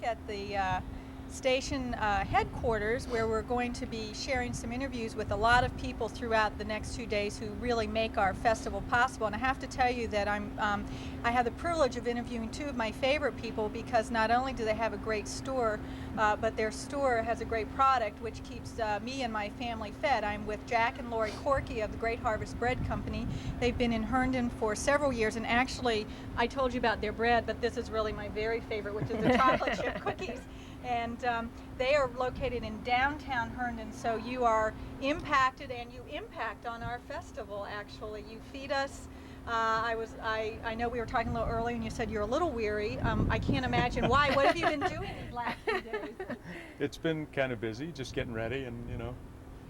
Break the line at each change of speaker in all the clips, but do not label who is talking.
at the station headquarters, where we're going to be sharing some interviews with a lot of people throughout the next 2 days who really make our festival possible. And I have to tell you that I have the privilege of interviewing two of my favorite people, because not only do they have a great store, but their store has a great product which keeps me and my family fed. I'm with Jack and Lori Corky of the Great Harvest Bread Company. They've been in Herndon for several years, and actually I told you about their bread, but this is really my very favorite, which is the chocolate chip cookies. And they are located in downtown Herndon, so you are impacted, and you impact on our festival. Actually, you feed us. I know we were talking a little earlier, and you said you're a little weary. I can't imagine why. What have you been doing these last few days?
It's been kind of busy, just getting ready and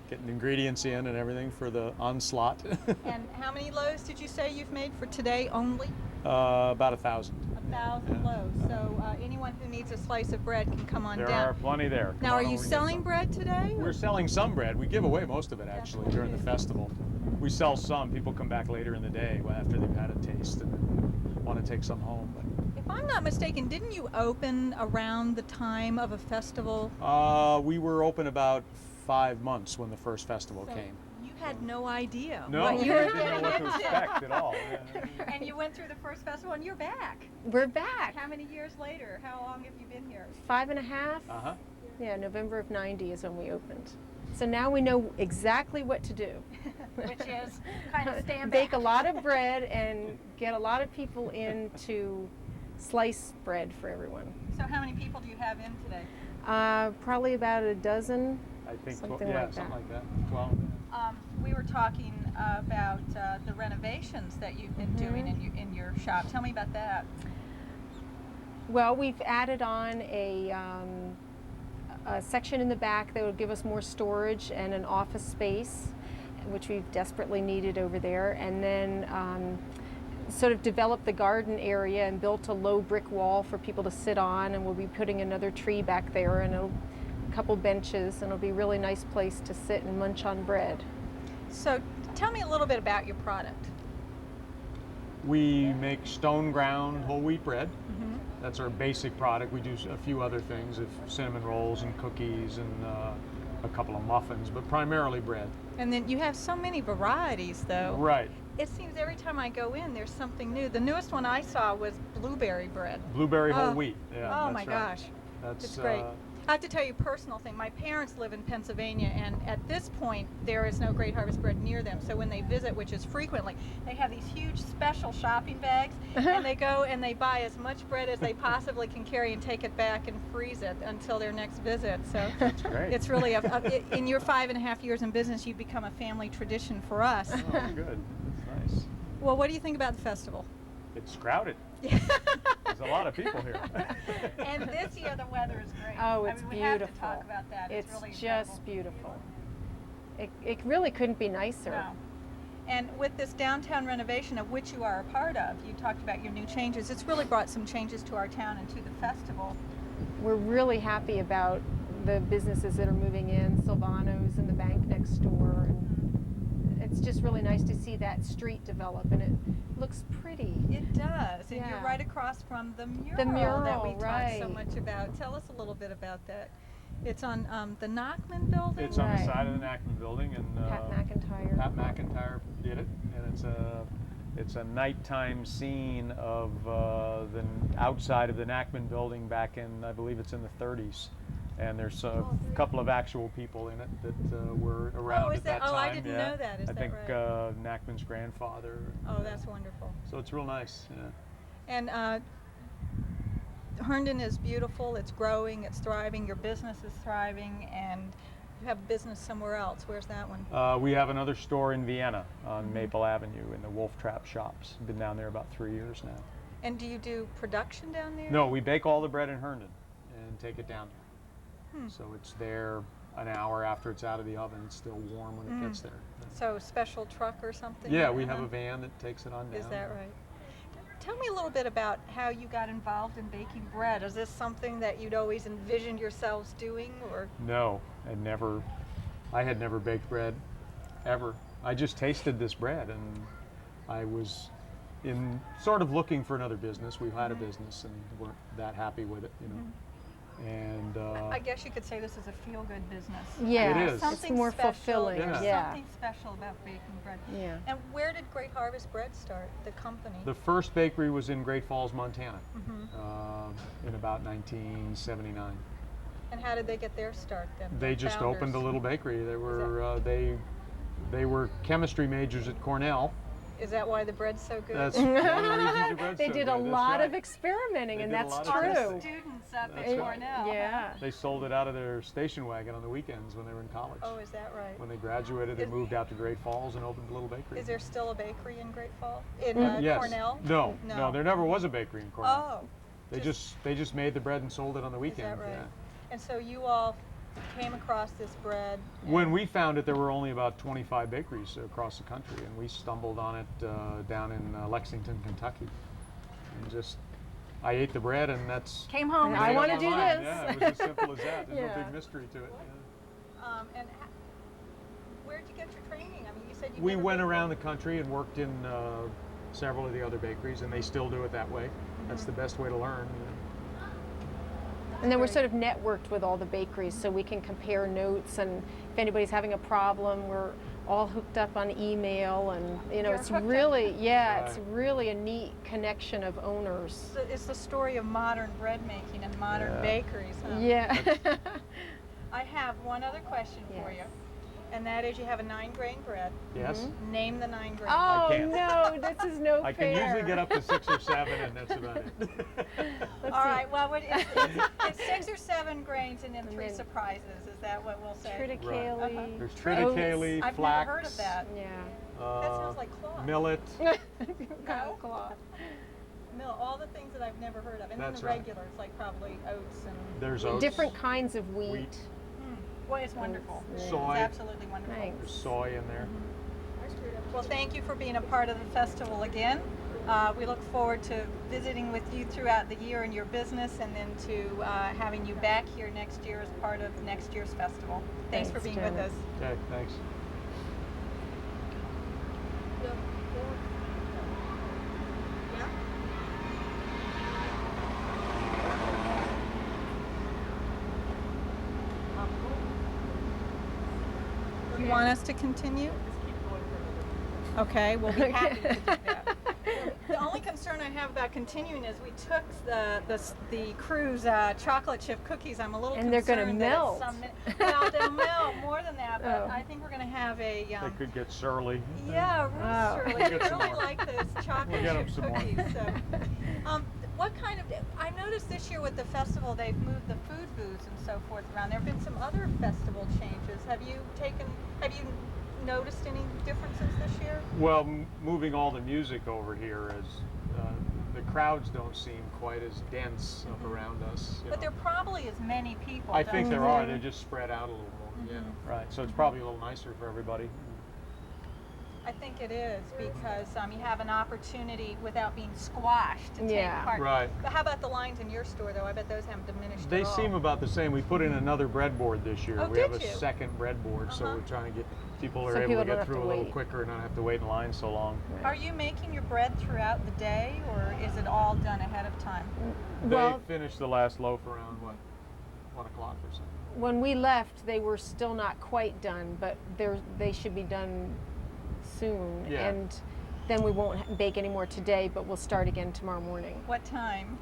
getting ingredients in and everything for the onslaught.
And how many loaves did you say you've made for today only?
About 1,000.
1,000 loaves. So anyone who needs a slice of bread can come on down.
There are plenty there.
Now, are you selling bread today?
We're selling some bread. We give away most of it actually during the festival. We sell some. People come back later in the day after they've had a taste and want to take some home. But
if I'm not mistaken, didn't you open around the time of a festival?
We were open about 5 months when the first festival came.
You had no idea.
No,
what
we
you were
didn't know what to expect at all.
And you went through the first festival, and you're back.
We're back.
How many years later? How long have you been here?
5.5. Yeah, November of '90 is when we opened. So now we know exactly what to do.
Which is kind of stand
bake
back.
a lot of bread and get a lot of people in to slice bread for everyone.
So how many people do you have in today?
Probably about a dozen.
I think
something
yeah,
like
something
that.
like that. 12.
We were talking about the renovations that you've been doing in your shop. Tell me about that.
Well, we've added on a section in the back that will give us more storage and an office space, which we've desperately needed over there. And then sort of developed the garden area and built a low brick wall for people to sit on, and we'll be putting another tree back there and a couple benches, and it'll be a really nice place to sit and munch on bread.
So tell me a little bit about your product.
We make stone ground whole wheat bread. That's our basic product. We do a few other things, cinnamon rolls and cookies and a couple of muffins, but primarily bread.
And then you have so many varieties, though.
Right.
It seems every time I go in, there's something new. The newest one I saw was blueberry bread.
Blueberry whole wheat. Yeah,
oh my gosh. It's great. I have to tell you a personal thing. My parents live in Pennsylvania, and at this point, there is no Great Harvest Bread near them. So when they visit, which is frequently, they have these huge special shopping bags, and they go and they buy as much bread as they possibly can carry and take it back and freeze it until their next visit. So
that's great.
It's really, in your 5.5 years in business, you've become a family tradition for us.
Oh, good. That's nice.
Well, what do you think about the festival?
It's crowded. There's a lot of people here.
And this year the weather is great.
Oh, it's
we
beautiful.
have to talk about that.
It's
really
just
incredible.
beautiful. It really couldn't be nicer.
No. And with this downtown renovation, of which you are a part of, you talked about your new changes. It's really brought some changes to our town and to the festival.
We're really happy about the businesses that are moving in, Silvano's and the bank next door. And it's just really nice to see that street develop, and it looks pretty.
It does, and
Yeah.
you're right across from the mural, that we talked so much about. Tell us a little bit about that. It's on the Nachman building?
It's on the side of the Nachman building, and
Pat McIntyre.
Pat McIntyre did it, and it's a nighttime scene of the outside of the Nachman building back in, I believe it's in the 30s. And there's a couple of actual people in it that were around at that time.
Oh, I didn't know that. Is
I
that
think
right?
Nachman's grandfather.
Oh, that's wonderful.
So it's real nice. Yeah.
And Herndon is beautiful. It's growing. It's thriving. Your business is thriving, and you have a business somewhere else. Where's that one?
We have another store in Vienna on Maple Avenue in the Wolf Trap Shops. Been down there about 3 years now.
And do you do production down there?
No, we bake all the bread in Herndon and take it down there. So it's there an hour after it's out of the oven. It's still warm when it gets there.
So special truck or something?
Yeah, we have a van that takes it on down.
Is that right? Tell me a little bit about how you got involved in baking bread. Is this something that you'd always envisioned yourselves doing, or?
No, I had never baked bread, ever. I just tasted this bread, and I was sort of looking for another business. We had a business and weren't that happy with it, And
I guess you could say this is a feel-good business.
Yeah,
It is.
it's
Something
more
special.
fulfilling.
Yeah.
There's
Yeah.
something special about baking bread.
Yeah.
And where did Great Harvest Bread start, the company?
the first bakery was in Great Falls, Montana,
Mm-hmm.
in about 1979.
And how did they get their start then?
They
the
just
founders?
opened a little bakery. They were they were chemistry majors at Cornell.
Is that why the bread's so good?
That's one of the reasons the bread's
They
so
did
good.
a
That's
lot of
right.
experimenting,
They
and
did a
that's
lot of
All the
true.
students up
That's
at
right.
Cornell.
Yeah.
They sold it out of their station wagon on the weekends when they were in college.
Oh, is that right?
When they graduated, they
Is-
moved out to Great Falls and opened a little bakery.
Is there still a bakery in Great Falls? In
Yes.
Cornell?
No,
No.
no, there never was a bakery in Cornell.
Oh,
They just made the bread and sold it on the
is
weekends.
that right?
Yeah.
And so you all came across this bread.
When we found it, there were only about 25 bakeries across the country, and we stumbled on it down in Lexington, Kentucky. And just, I ate the bread, and that's.
Came home.
I
made up
wanna
my
do
mind.
this.
Yeah, it was as simple as that. There's
Yeah.
no big mystery to it. Yeah.
And where did you get your training? I mean, you said you.
We
never
went
baked
around the country and worked in several of the other bakeries, and they still do it that way. That's the best way to learn.
And then we're sort of networked with all the bakeries, so we can compare notes, and if anybody's having a problem, we're all hooked up on email, and
You're
it's
hooked up.
really, yeah, it's
Right.
really a neat connection of owners.
It's the story of modern bread making and modern
Yeah.
bakeries. Huh?
Yeah.
I have one other question for you,
Yes.
and that is you have a 9-grain bread.
Yes.
Name the 9-grain.
Oh
can't.
no, this is no
I
fair.
can usually get up to 6 or 7, and that's about it.
Let's
All
see.
right. Well, it's 6 or 7 grains and then 3
then-
surprises. Is that what we'll say?
Triticale.
Uh-huh.
There's
oats.
triticale,
I've
flax.
never heard of that.
Yeah.
That sounds like cloth.
Millet.
No?
Cloth.
All the things that I've never heard of, and
That's
then the
right.
regulars like probably oats and.
There's oats.
Different kinds of wheat.
Wheat.
Well, it's wonderful.
Yeah.
Soy.
It's absolutely wonderful.
Thanks.
There's soy in there.
Well, thank you for being a part of the festival again. We look forward to visiting with you throughout the year in your business, and then to having you back here next year as part of next year's festival. Thanks for
Thanks,
being with
Jen.
us.
Okay, thanks.
You want us to continue? Okay, we'll be happy to do that. The only concern I have about continuing is we took the crew's chocolate chip cookies. I'm a little
And they're gonna
concerned that
melt.
well, they'll melt more than that, but
Oh.
I think we're going to have a
They could get surly.
yeah,
Oh.
really.
We'll get
I
some
really
more.
like those chocolate
We'll get 'em
chip
some more.
cookies. So, what kind of? I noticed this year with the festival they've moved the food booths and so forth around. There have been some other festival changes. Have you noticed any differences this year?
Well, moving all the music over here is the crowds don't seem quite as dense up around us. You
But
know.
there probably is many people.
I think there are.
don't
They're just spread out a little more. Yeah,
Mhm.
right. So it's probably a little nicer for everybody.
I think it is because you have an opportunity without being squashed to
Yeah.
take part.
Right.
But how about the lines in your store, though? I bet those haven't diminished
They
at all.
seem about the same. We put in another breadboard this year.
Oh,
We have
did
a
you?
second breadboard, so
Uh-huh.
we're trying to get people are
So
able
people
to
don't
get
have
through
to
a little
wait.
quicker and not have to wait in line so long.
Are you making your bread throughout the day, or is it all done ahead of time?
Well,
They finished the last loaf around what, 1 o'clock or something.
when we left, they were still not quite done, but they should be done soon.
Yeah.
And then we won't bake anymore today, but we'll start again tomorrow morning.
What time?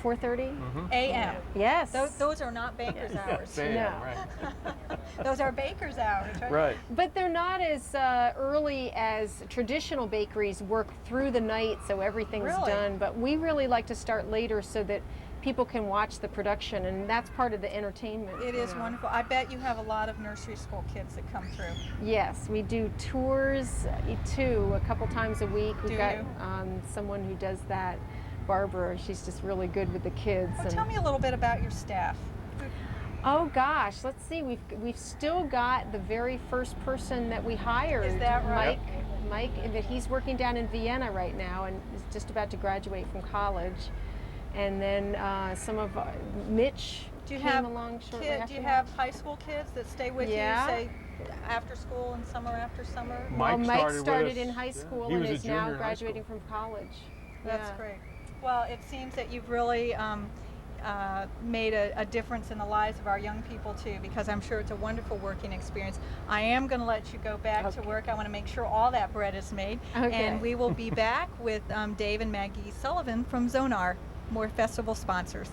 4:30?
Mm-hmm.
A.M.
Yes.
Those are not baker's hours.
No.
Right.
Those are baker's hours, right?
Right.
But they're not as early as traditional bakeries work through the night, so everything's
Really?
done. But we really like to start later so that people can watch the production, and that's part of the entertainment.
It
you
is
know.
wonderful. I bet you have a lot of nursery school kids that come through.
Yes, we do tours too, a couple times a week. We've
Do
got
you?
someone who does that, Barbara. She's just really good with the kids.
Well,
and-
tell me a little bit about your staff.
Oh gosh, let's see. We've still got the very first person that we hired.
Is that right?
Mike, but he's working down in Vienna right now and is just about to graduate from college. And then some of Mitch
Do you
came
have
along shortly
Do
after
you
that.
have high school kids that stay with
Yeah.
you, say, after school and summer after summer?
Well, Mike
with
started
us.
in high
Yeah.
school
He
and
was a
is
junior
now
in high
graduating
school.
from college.
That's
Yeah.
great. Well, it seems that you've really made a difference in the lives of our young people too, because I'm sure it's a wonderful working experience. I am going to let you go back to work. I want to make sure all that bread is made.
Okay.
And we will be back with Dave and Maggie Sullivan from Zonar, more festival sponsors.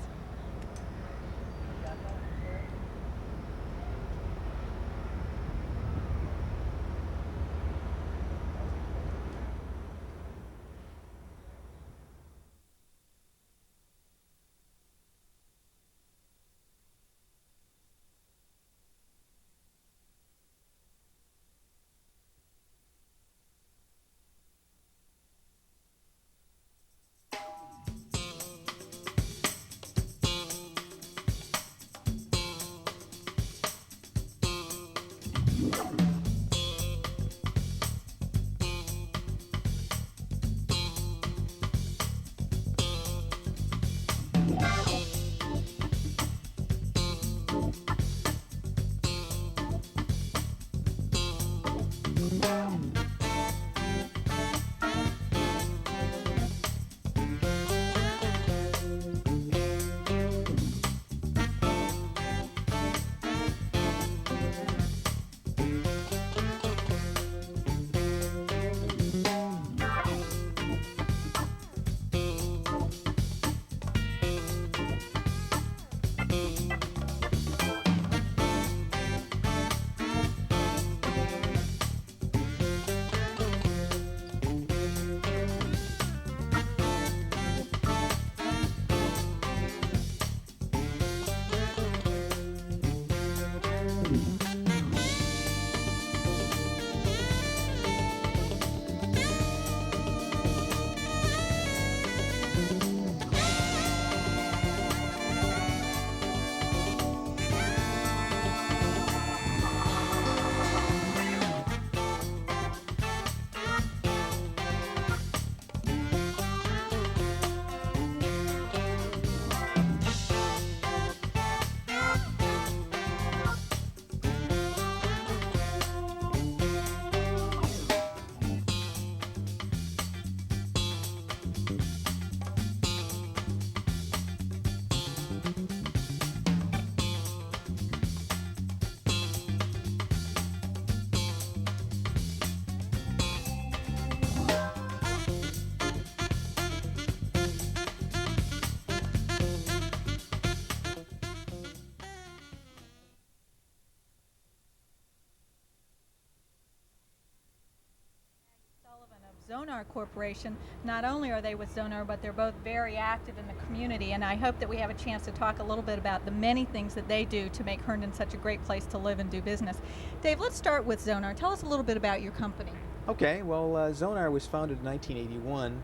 Zonar Corporation. Not only are they with Zonar, but they're both very active in the community, and I hope that we have a chance to talk a little bit about the many things that they do to make Herndon such a great place to live and do business. Dave, let's start with Zonar. Tell us a little bit about your company.
Okay, well, Zonar was founded in 1981.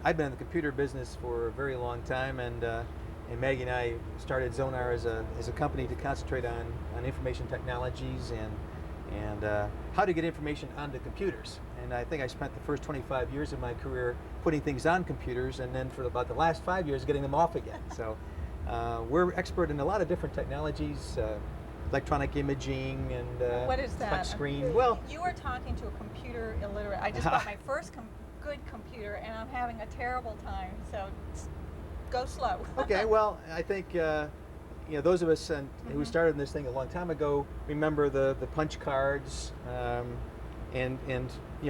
I've been in the computer business for a very long time, and Maggie and I started Zonar as a company to concentrate on information technologies and how to get information onto computers. And I think I spent the first 25 years of my career putting things on computers, and then for about the last 5 years getting them off again. So we're expert in a lot of different technologies, electronic imaging and
what is that?
touch screen. Well,
you are talking to a computer illiterate. I just got my first good computer, and I'm having a terrible time. So go slow.
Okay, well, I think those of us who started this thing a long time ago remember the punch cards, and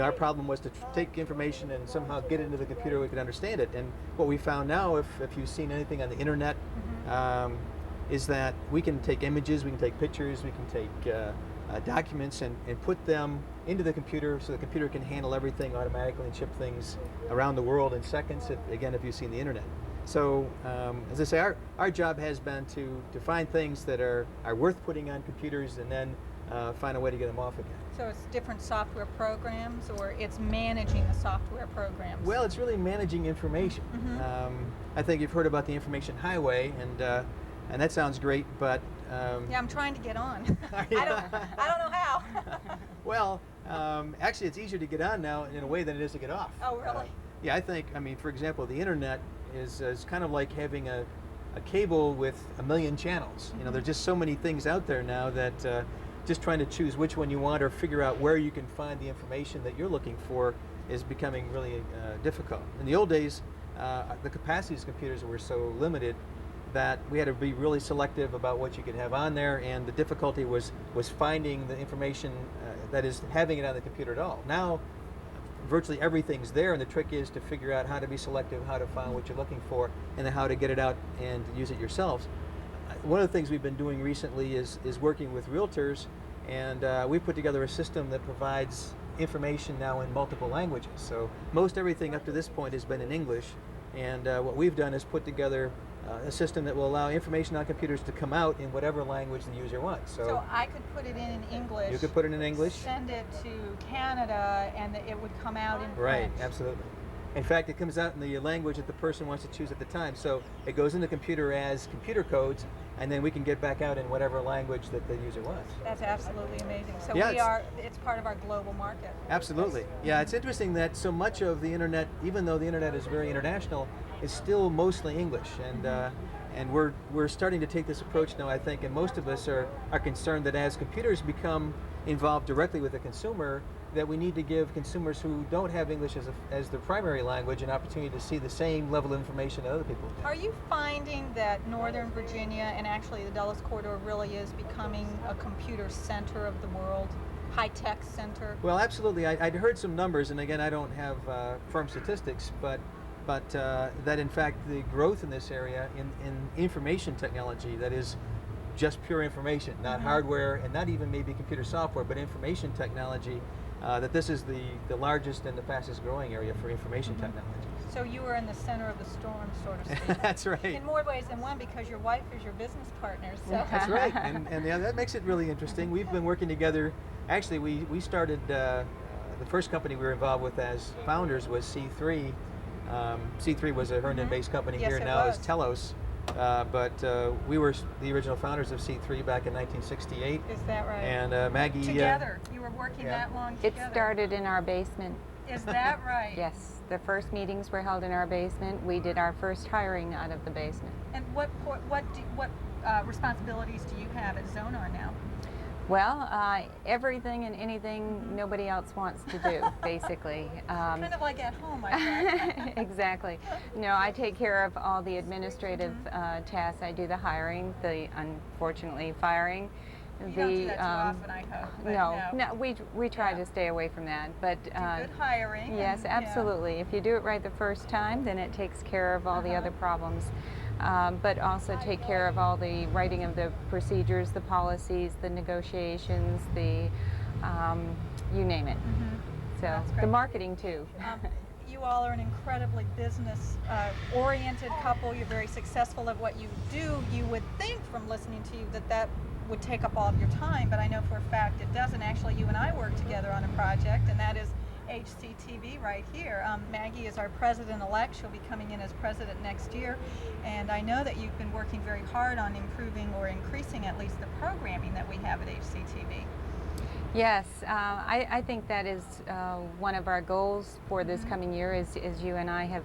our problem was to take information and somehow get it into the computer we could understand it. And what we found now, if you've seen anything on the internet, is that we can take images, we can take pictures, we can take documents and put them into the computer so the computer can handle everything automatically and ship things around the world in seconds, if you've seen the internet. So, as I say, our job has been to find things that are worth putting on computers and then find a way to get them off again.
So it's different software programs, or it's managing the software programs?
Well, it's really managing information. I think you've heard about the information highway, and that sounds great, but
yeah, I'm trying to get on. I don't know how.
Well, actually, it's easier to get on now in a way than it is to get off.
Oh, really?
Yeah, I think. I mean, for example, the internet is kind of like having a cable with a million channels. You know, there's just so many things out there now that just trying to choose which one you want or figure out where you can find the information that you're looking for is becoming really difficult. In the old days, the capacities of computers were so limited that we had to be really selective about what you could have on there, and the difficulty was finding the information, that is, having it on the computer at all. Now, virtually everything's there, and the trick is to figure out how to be selective, how to find what you're looking for, and then how to get it out and use it yourselves. One of the things we've been doing recently is working with realtors, and we've put together a system that provides information now in multiple languages. So most everything up to this point has been in English, and what we've done is put together a system that will allow information on computers to come out in whatever language the user wants.
So I could put it in English.
You could put it in English.
Send it to Canada, and it would come out in
Right,
French.
absolutely. In fact, it comes out in the language that the person wants to choose at the time. So it goes in the computer as computer codes, and then we can get back out in whatever language that the user wants.
That's absolutely amazing. So
Yeah,
it's part of our global market.
Absolutely. Yeah, it's interesting that so much of the internet, even though the internet is very international, is still mostly English, and we're starting to take this approach now, I think, and most of us are concerned that as computers become involved directly with the consumer, that we need to give consumers who don't have English as their primary language an opportunity to see the same level of information that other people do.
Are you finding that Northern Virginia, and actually the Dulles Corridor, really is becoming a computer center of the world, high-tech center?
Well, absolutely. I'd heard some numbers, and again, I don't have firm statistics, but that in fact the growth in this area in information technology, that is just pure information, not hardware and not even maybe computer software, but information technology, that this is the largest and the fastest growing area for information technology.
So you are in the center of the storm, so to speak.
That's right.
In more ways than one, because your wife is your business partner. So.
That's right, and yeah, that makes it really interesting. We've been working together. Actually, we started, the first company we were involved with as founders was C3. C3 was a Herndon-based company.
Yes,
here
it
now
was.
is Telos. But we were the original founders of C3 back in 1968.
Is that right?
And Maggie...
Together. You were working
yeah.
that long
It
together.
started in our basement.
Is that right?
Yes, the first meetings were held in our basement. We did our first hiring out of the basement.
And what responsibilities do you have at Zonar now?
Well, everything and anything nobody else wants to do, basically.
Kind of like at home, I think.
Exactly. No, I take care of all the administrative tasks. I do the hiring, the unfortunately firing.
You don't do that too often, I hope. But
No, we try to stay away from that. But
do good hiring.
yes,
and,
absolutely. If you do it right the first time, then it takes care of all the other problems. But also take care of all the writing of the procedures, the policies, the negotiations, the you name it. So
That's
the
great.
marketing too.
You all are an incredibly business-oriented couple. You're very successful at what you do. You would think from listening to you that would take up all of your time, but I know for a fact it doesn't. Actually, you and I work together on a project, and that is HCTV right here. Maggie is our president-elect. She'll be coming in as president next year, and I know that you've been working very hard on improving or increasing at least the programming that we have at HCTV.
Yes, I think that is one of our goals for this coming year, as you and I have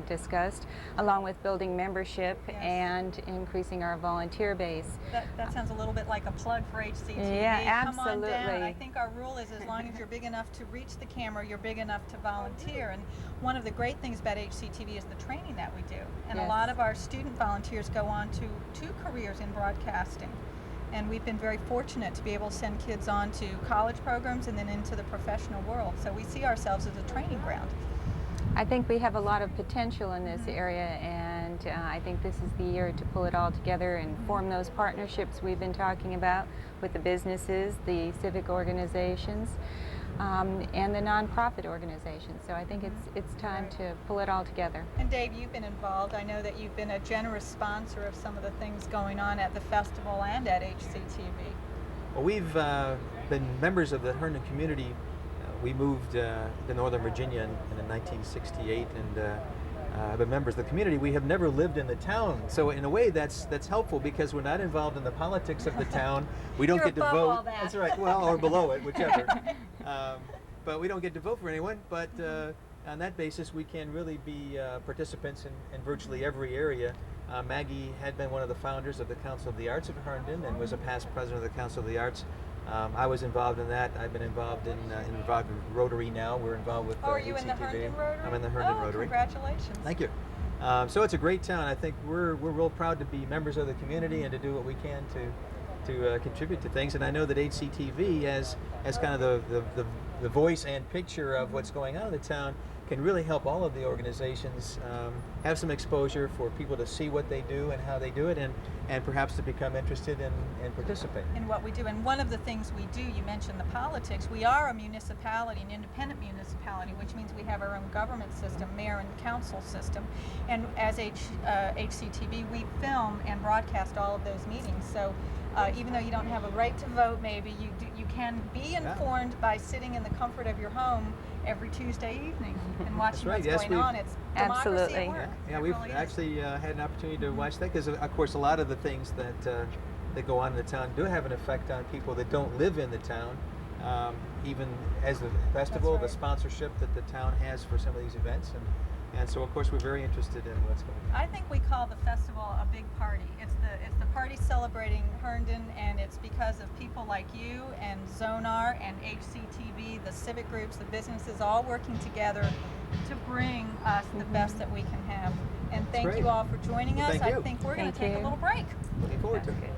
discussed, along with building membership and increasing our volunteer base.
That sounds a little bit like a plug for HCTV.
Yeah,
Come on down.
absolutely.
I think our rule is as long as you're big enough to reach the camera, you're big enough to volunteer. And one of the great things about HCTV is the training that we do. And a lot of our student volunteers go on to 2 careers in broadcasting. And we've been very fortunate to be able to send kids on to college programs and then into the professional world. So we see ourselves as a training ground.
I think we have a lot of potential in this area, and I think this is the year to pull it all together and form those partnerships we've been talking about with the businesses, the civic organizations, and the nonprofit organizations. So I think it's time to pull it all together.
And Dave, you've been involved. I know that you've been a generous sponsor of some of the things going on at the festival and at HCTV.
Well, we've been members of the Herndon community. We moved to Northern Virginia in 1968, and have been members of the community. We have never lived in the town, so in a way that's helpful because we're not involved in the politics of the town. We don't
You're
get to
above
vote.
all that.
That's right. Well, or below it, whichever. But we don't get to vote for anyone. But on that basis, we can really be participants in virtually every area. Maggie had been one of the founders of the Council of the Arts of Herndon and was a past president of the Council of the Arts. I was involved in that. I've been involved in Rotary now. We're involved with
Oh, are you
HCTV.
in the Herndon Rotary?
I'm in the Herndon Rotary.
Congratulations.
Thank you. So it's a great town. I think we're real proud to be members of the community and to do what we can to contribute to things. And I know that HCTV, as kind of the voice and picture of what's going on in the town, can really help all of the organizations have some exposure for people to see what they do and how they do it, and perhaps to become interested and participate.
In what we do. And one of the things we do, you mentioned the politics, we are a municipality, an independent municipality, which means we have our own government system, mayor and council system. And as HCTV, we film and broadcast all of those meetings. So even though you don't have a right to vote, maybe you can be informed by sitting in the comfort of your home every Tuesday evening and watching
right.
what's
Yes,
going on. It's democracy
Absolutely.
at work.
Yeah,
It
we've
really is.
actually had an opportunity to watch that because, of course, a lot of the things that go on in the town do have an effect on people that don't live in the town. Even as the festival,
That's
the
right.
sponsorship that the town has for some of these events, and so of course we're very interested in what's going on.
I think we call the festival a big party. It's the party celebrating Herndon, and it's because of people like you and Zonar and HCTV, the civic groups, the businesses, all working together to bring us the best that we can have. And thank
great.
you all for joining
Well,
us.
thank
I
you.
think we're going to
Thank
take a
you.
little break.
Looking forward to
That's
it.
good.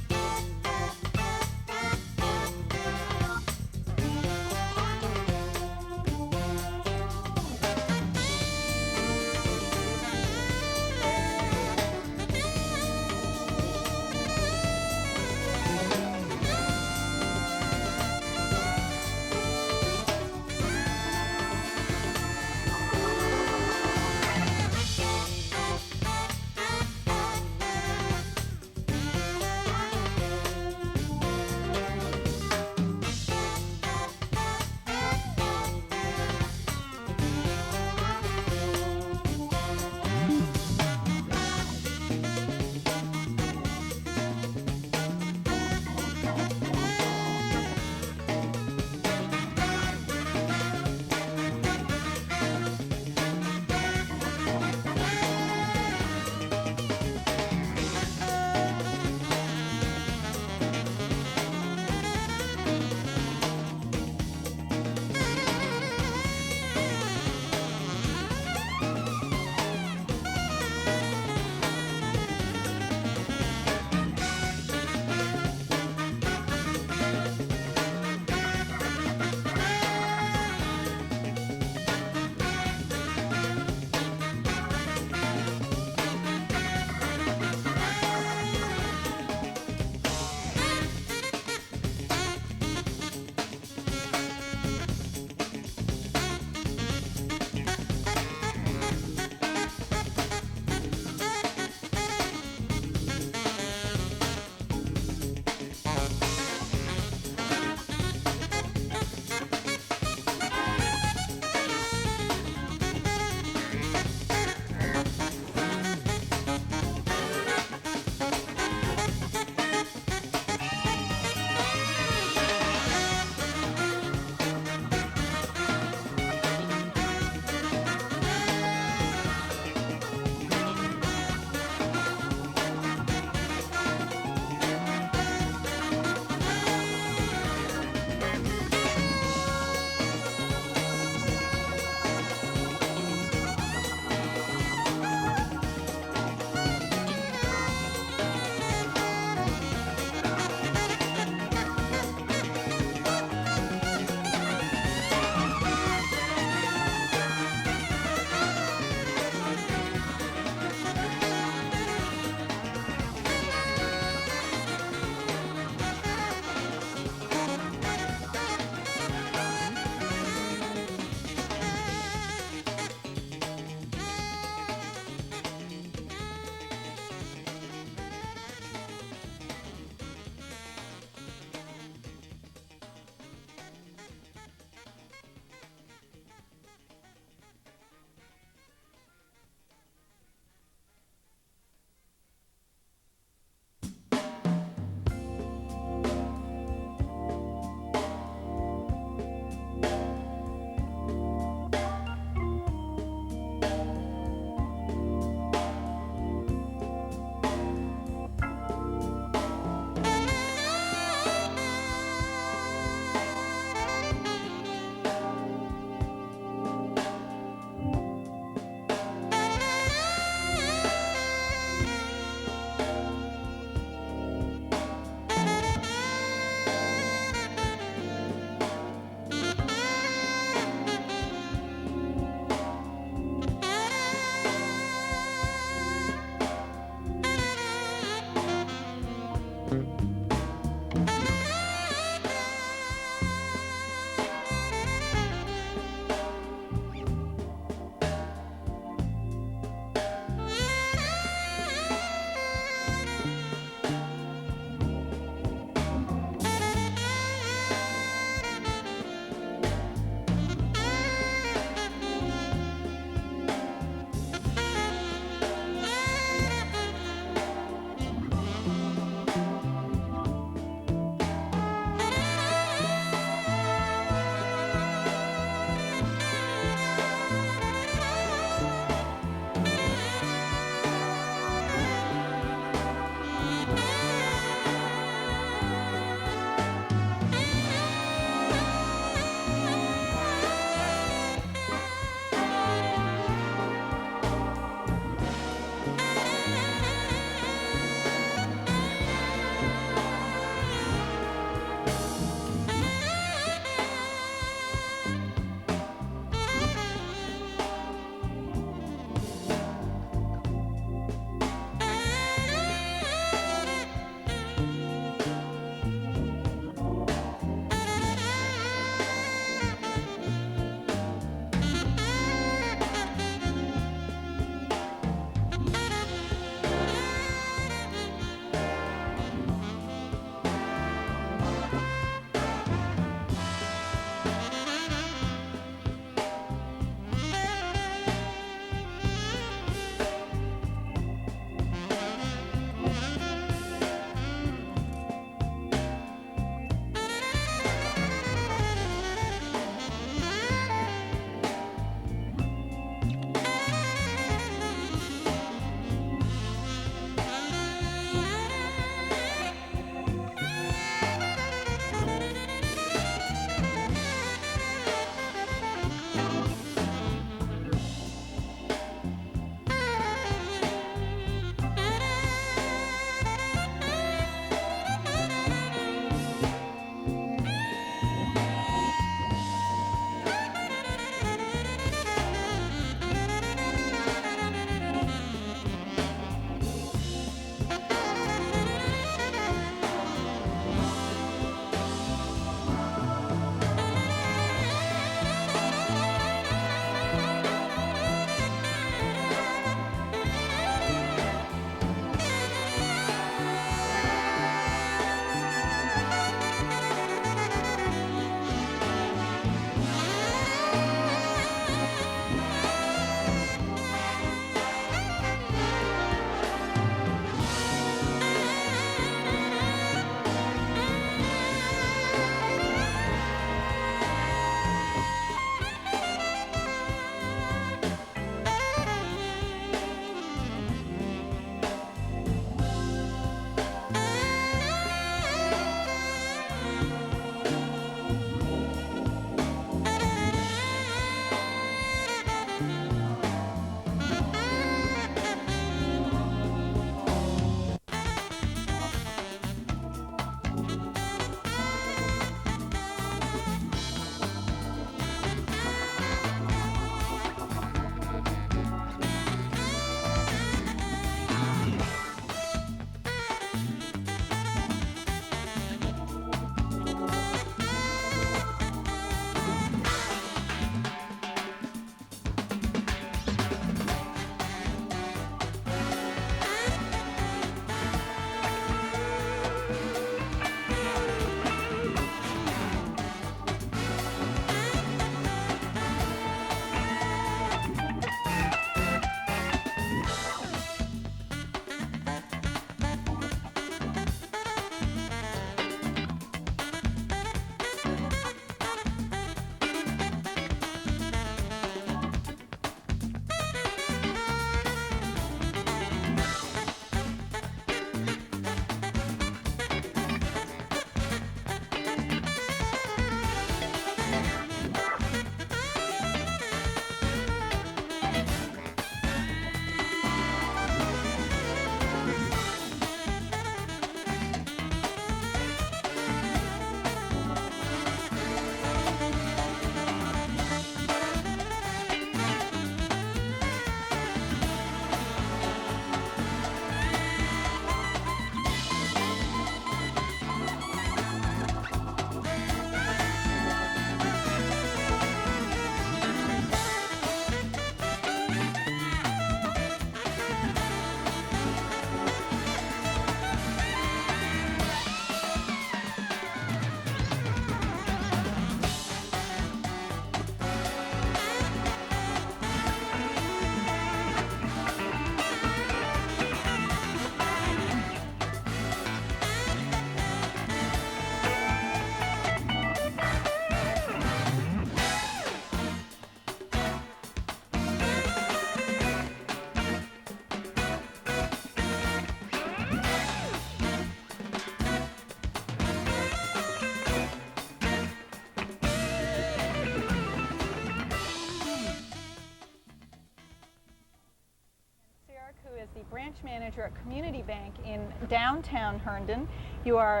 manager at Community Bank in downtown Herndon. You are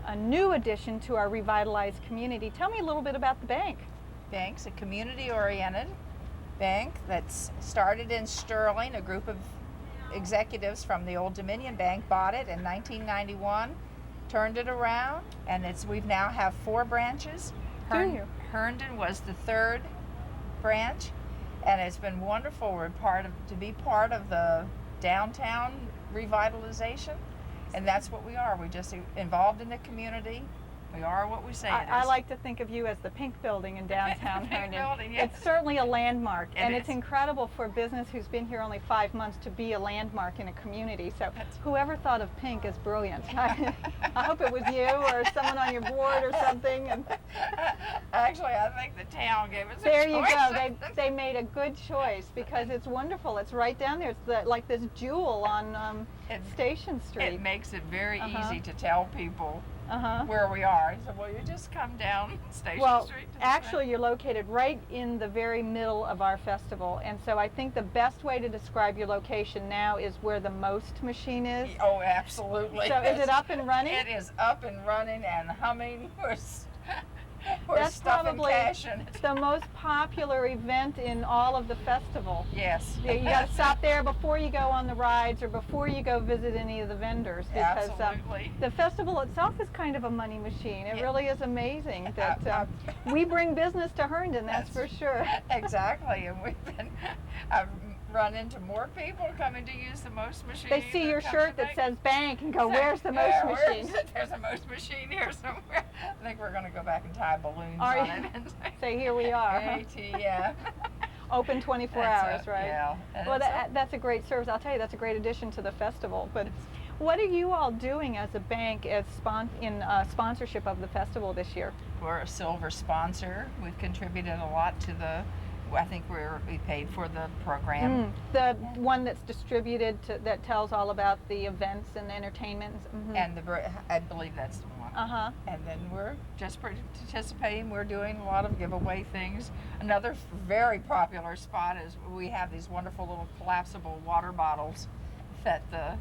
a new addition to our revitalized community. Tell me a little bit about the bank.
Bank's a community-oriented bank that's started in Sterling. A group of executives from the old Dominion Bank bought it in 1991, turned it around, and we've now have 4 branches. Herndon was the 3rd branch, and it's been wonderful. We're to be part of the downtown revitalization, and that's what we are. We're just involved in the community. We are what we say it is.
I like to think of you as the Pink Building in downtown
Pink
Herndon.
Building, yes.
It's certainly a landmark, and
It
it's
is.
incredible for a business who's been here only 5 months to be a landmark in a community. So whoever thought of Pink is brilliant. I hope it was you or someone on your board or something. And
Actually, I think the town gave us
there
a
you
choice.
go. They made a good choice because it's wonderful. It's right down there. It's like this jewel on Station Street.
It makes it very
Uh-huh.
easy to tell people
Uh-huh.
where we are. He said, well, you just come down Station
Well,
Street. to the
actually, you're located right in the very middle of our festival, and so I think the best way to describe your location now is where the most machine is.
front. Oh, absolutely.
So is it up and running?
It is up and running and humming. We're
That's
stuffing
probably
cash in it.
the most popular event in all of the festival.
Yes.
You got to stop there before you go on the rides or before you go visit any of the vendors, because
Absolutely.
the festival itself is kind of a money machine. It
Yeah.
really is amazing that we bring business to Herndon, that's for sure.
Exactly, and I've run into more people coming to use the most machine.
They see
than
your
come
shirt
to
that
bank.
says bank and go, where's the most
Yeah,
machine?
There's a most machine here somewhere. I think we're going to go back and tie balloons
Are
on
you?
it and say,
Say, here we are. Huh?
yeah.
Open 24
That's
hours,
it,
right?
yeah. And
Well,
it's
that's a great service. I'll tell you, that's a great addition to the festival. But what are you all doing as a bank as sponsorship of the festival this year?
We're a silver sponsor. We've contributed a lot to I think we paid for the program.
The one that's distributed that tells all about the events and entertainment.
And I believe that's the one.
Uh-huh.
And then we're just participating. We're doing a lot of giveaway things. Another very popular spot is we have these wonderful little collapsible water bottles that the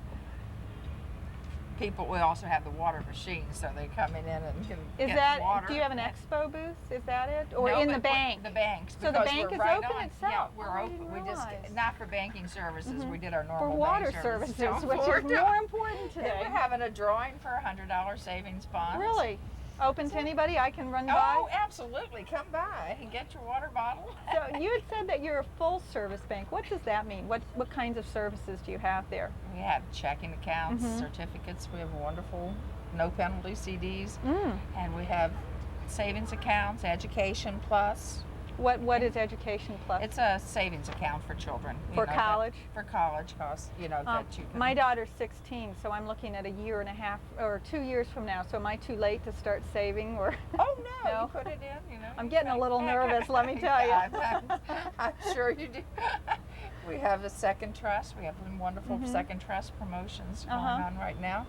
people, we also have the water machines, so they come in and can get water.
Do you have an expo booth? Is that it? Or
No,
in the
but
bank?
The banks.
So the
because
bank
we're
is
right
open
on.
itself?
Yeah, we're
Oh, I
open.
didn't
We just,
realize.
not for banking services, we did our
For
normal
water
bank
services,
So
which
we're
is
doing-
more important
And
today.
we're having a drawing for $100 savings bonds.
Really? Open to anybody? I can run by?
Oh, absolutely. Come by and get your water bottle.
So you had said that you're a full service bank. What does that mean? What kinds of services do you have there?
We have checking accounts,
Mhm.
certificates. We have wonderful no penalty CDs.
Mm.
And we have savings accounts, Education Plus.
What is Education Plus?
It's a savings account for children.
For college?
For college costs, that you can.
My daughter's 16, so I'm looking at a year and a half or 2 years from now. So am I too late to start saving? Or
Oh, no,
No.
you put it in,
I'm getting a little nervous, let me tell you.
I'm sure you do. We have a second trust. We have some wonderful
Mhm.
second trust promotions going
Uh-huh.
on right now.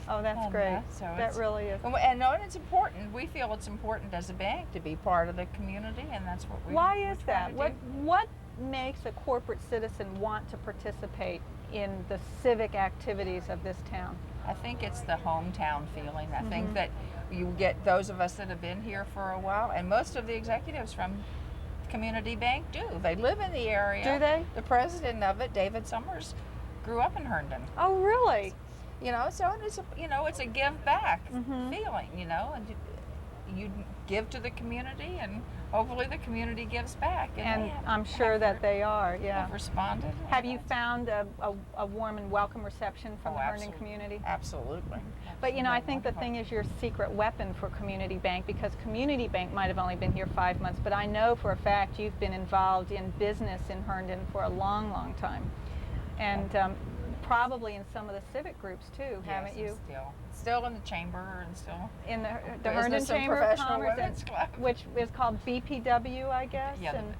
Oh, that's
And,
great.
so
That
it's-
really is.
And no, it's important. We feel it's important as a bank to be part of the community, and that's what we.
Why
we
is
try
that?
to
What
do.
what makes a corporate citizen want to participate in the civic activities of this town?
I think it's the hometown feeling. I
Mhm.
think that you get those of us that have been here for a while, and most of the executives from Community Bank do. They live in the area.
Do they?
The president of it, David Summers, grew up in Herndon.
Oh, really?
So it's a give back
Mhm.
feeling, and you give to the community, and hopefully the community gives back.
And
they have-
I'm sure that they are, yeah.
have responded.
Have you found a warm and welcome reception from
Oh,
the Herndon
absolutely.
community?
Absolutely.
But I
Absolutely
think the
wonderful.
thing is your secret weapon for Community Bank, because Community Bank might have only been here 5 months, but I know for a fact you've been involved in business in Herndon for a long, long time. And probably in some of the civic groups too, haven't you?
Still in the chamber and still
In the
Business
Herndon
and
Chamber of
Professional
Commerce,
Women's Club.
which is called BPW, I guess.
Yeah.
And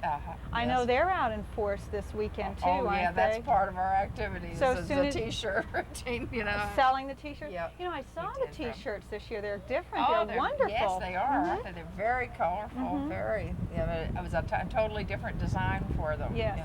I
yes.
know they're out in force this weekend too,
Oh yeah,
aren't
that's
they?
part of our activities.
So
is
soon
the
as-
T-shirt routine,
Selling the T-shirts.
Yep.
I saw
We
the
did them.
T-shirts this year. They're different.
Oh,
they're wonderful.
Yes, they are.
Mhm.
They're very colorful.
Mhm.
Very. It was a totally different design for them.
Yes.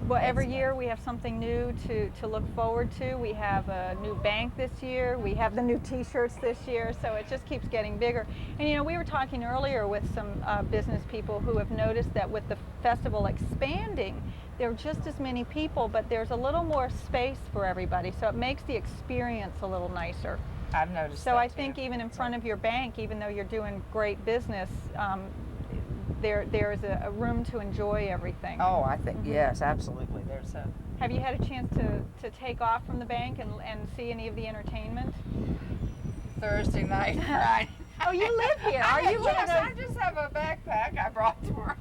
But
Well, every
It's
year we have something new to look forward to. We have a new bank this year. We have the new T-shirts this year, so it just keeps getting bigger. And you know, we were talking earlier with some business people who have noticed that with the festival expanding, there are just as many people, but there's a little more space for everybody, so it makes the experience a little nicer.
I've noticed
So
that
I
too.
think even in front of your bank, even though you're doing great business, there's a room to enjoy everything.
Oh, I think, yes, absolutely. There's a
Have you had a chance to take off from the bank and see any of the entertainment?
Thursday night, Friday.
Oh, you live here. Are you one of
Yes, I
those?
just have a backpack I brought to work.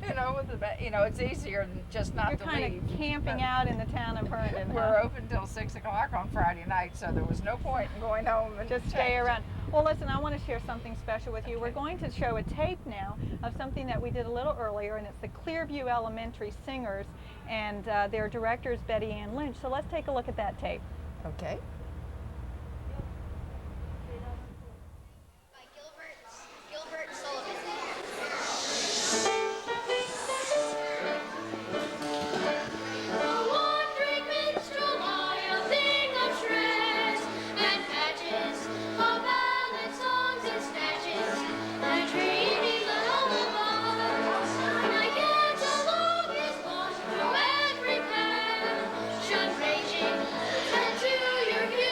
You know, with the you know, it's easier than just not
You're
to
kind
leave.
of camping out in the town of Herndon.
We're open till 6 o'clock on Friday night, so there was no point in going home and
Just stay
changing.
around. Well, listen, I want to share something special with you. We're going to show a tape now of something that we did a little earlier, and it's the Clearview Elementary Singers, and their director is Betty Ann Lynch. So let's take a look at that tape.
Okay.
By Gilbert Sullivan. The wandering minstrel, I a thing of shreds and patches, of ballad songs and snatches, and dreamy lullabies. I get along his one through every passion raging, and to your view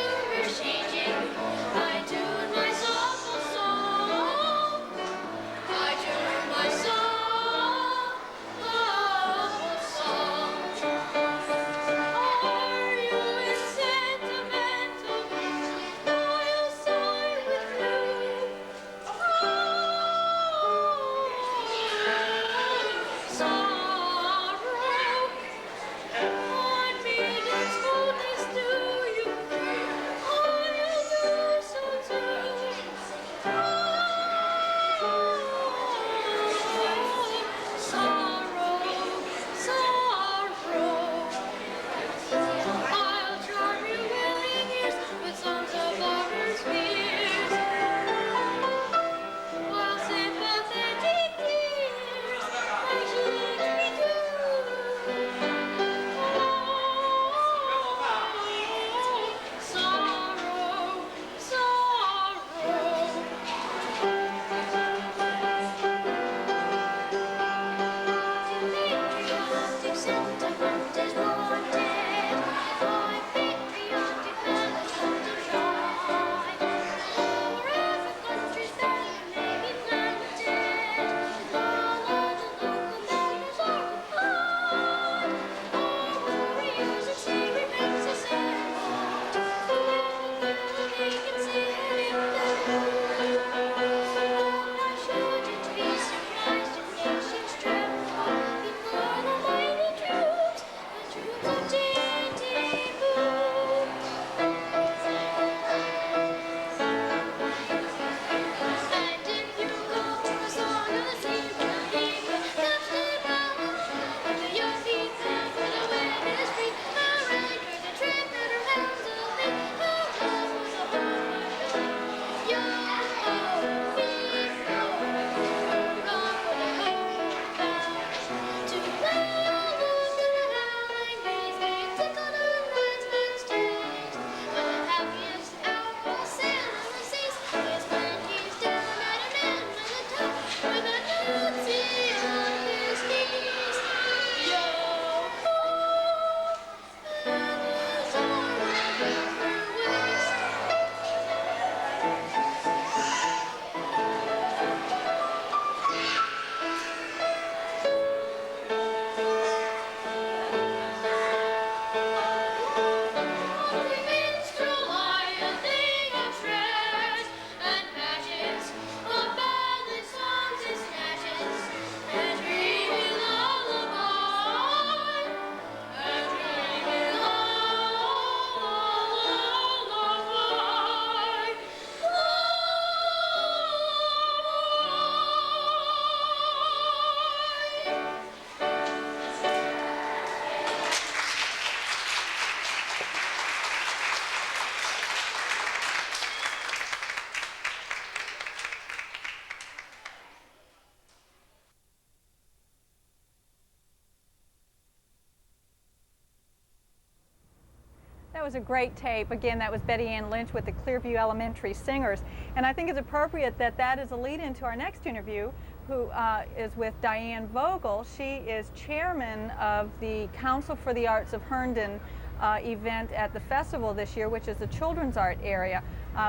was a great tape. Again, that was Betty Ann Lynch with the Clearview Elementary Singers. And I think it's appropriate that that is a lead into our next interview, who is with Diane Vogel. She is chairman of the Council for the Arts of Herndon event at the festival this year, which is the children's art area.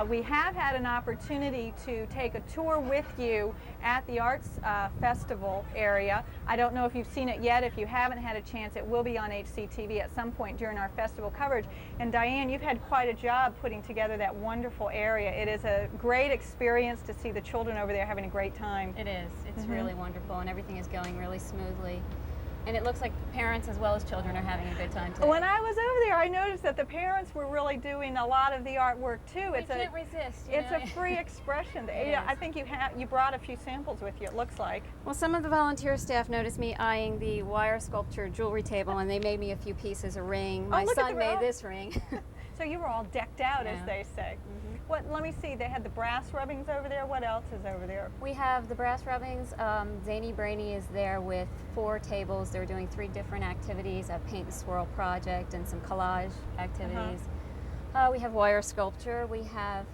We have had an opportunity to take a tour with you at the arts festival area. I don't know if you've seen it yet. If you haven't had a chance, it will be on HCTV at some point during our festival coverage. And Diane, you've had quite a job putting together that wonderful area. It is a great experience to see the children over there having a great time.
It is. It's really wonderful, and everything is going really smoothly. And it looks like parents as well as children are having a good time today.
When I was over there, I noticed that the parents were really doing a lot of the artwork too.
We can't resist.
It's a free expression. I think you brought a few samples with you, it looks like.
Well, some of the volunteer staff noticed me eyeing the wire sculpture jewelry table, and they made me a few pieces, a ring. My son made this ring.
So you were all decked out, as they say. What? Let me see. They had the brass rubbings over there. What else is over there?
We have the brass rubbings. Zany Brainy is there with 4 tables. They're doing 3 different activities: a paint and swirl project and some collage activities. We have wire sculpture. We have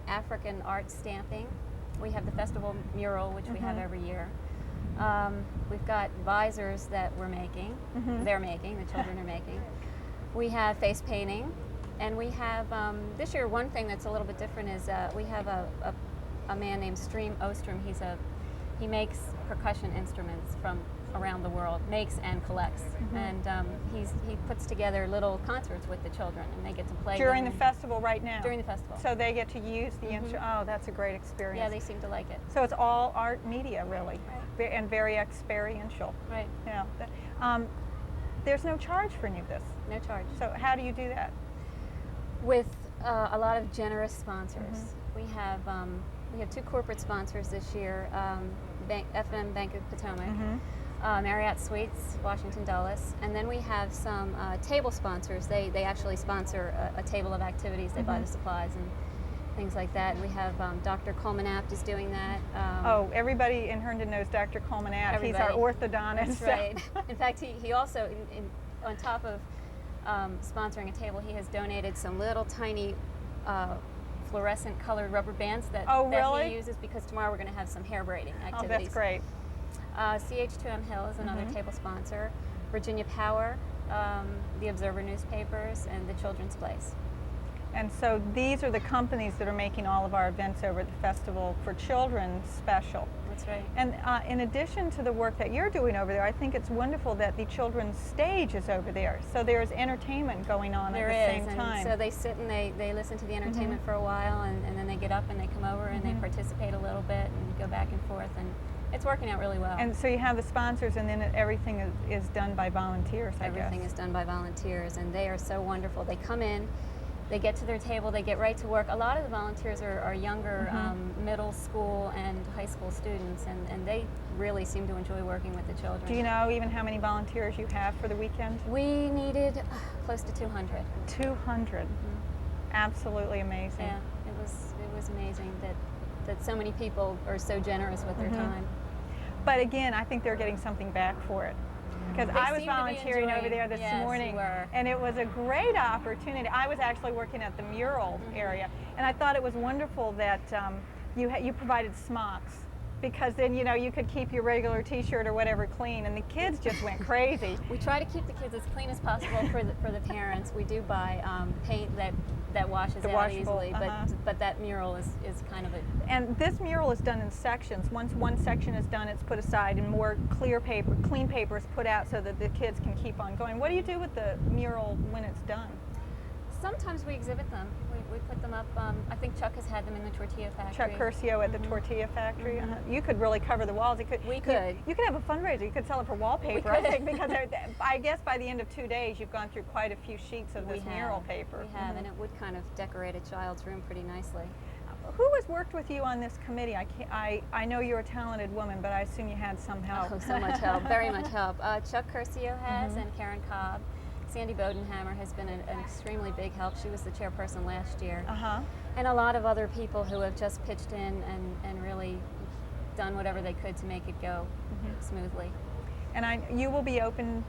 African art stamping. We have the festival mural, which we have every year. We've got visors that we're making. They're making. The children are making. We have face painting. And we have, this year, one thing that's a little bit different is we have a man named Stream Ostrom. He makes percussion instruments from around the world, makes and collects. And he puts together little concerts with the children, and they get to play
during the festival right now.
During the festival.
So they get to use the instrument. Oh, that's a great experience.
Yeah, they seem to like it.
So it's all art media, really, and very experiential.
Right.
Yeah. There's no charge for any of this.
No charge.
So how do you do that?
With a lot of generous sponsors. We have 2 corporate sponsors this year: FM Bank of Potomac, Marriott Suites, Washington Dulles, and then we have some table sponsors. They actually sponsor a table of activities. They buy the supplies and things like that. And we have Dr. Coleman Apt is doing that.
Oh, everybody in Herndon knows Dr. Coleman Apt. He's our orthodontist.
That's right. In fact, he also, on top of sponsoring a table, he has donated some little tiny fluorescent colored rubber bands that he uses, because tomorrow we're going to have some hair braiding activities.
Oh, that's great.
CH2M Hill is another table sponsor. Virginia Power, the Observer newspapers, and the Children's Place.
And so these are the companies that are making all of our events over at the Festival for Children special.
That's right.
And in addition to the work that you're doing over there, I think it's wonderful that the children's stage is over there. So there's entertainment going on at the same time.
So they sit and they listen to the entertainment for a while, and then they get up and they come over and they participate a little bit and go back and forth, and it's working out really well.
And so you have the sponsors, and then everything is done by volunteers, I guess.
Everything is done by volunteers, and they are so wonderful. They come in, they get to their table, they get right to work. A lot of the volunteers are younger, middle school and high school students, and they really seem to enjoy working with the children.
Do you know even how many volunteers you have for the weekend?
We needed close to 200.
200. Absolutely amazing.
Yeah, it was amazing that so many people are so generous with their time.
But again, I think they're getting something back for it. Because I was volunteering over there this morning, and it was a great opportunity. I was actually working at the mural area, and I thought it was wonderful that you provided smocks, because then you could keep your regular T-shirt or whatever clean, and the kids just went crazy.
We try to keep the kids as clean as possible for the parents. We do buy paint that washes out easily, but that mural is kind of a...
And this mural is done in sections. Once one section is done, it's put aside, and more clean paper is put out so that the kids can keep on going. What do you do with the mural when it's done?
Sometimes we exhibit them. We put them up. I think Chuck has had them in the tortilla factory.
Chuck Curcio at the tortilla factory. You could really cover the walls.
We could.
You could have a fundraiser. You could sell it for wallpaper. I think, because I guess by the end of 2 days, you've gone through quite a few sheets of this mural paper.
We have, and it would kind of decorate a child's room pretty nicely.
Who has worked with you on this committee? I know you're a talented woman, but I assume you had some help.
Oh, so much help. Very much help. Chuck Curcio has, and Karen Cobb. Sandy Bodenhammer has been an extremely big help. She was the chairperson last year. And a lot of other people who have just pitched in and really done whatever they could to make it go smoothly.
And you will be open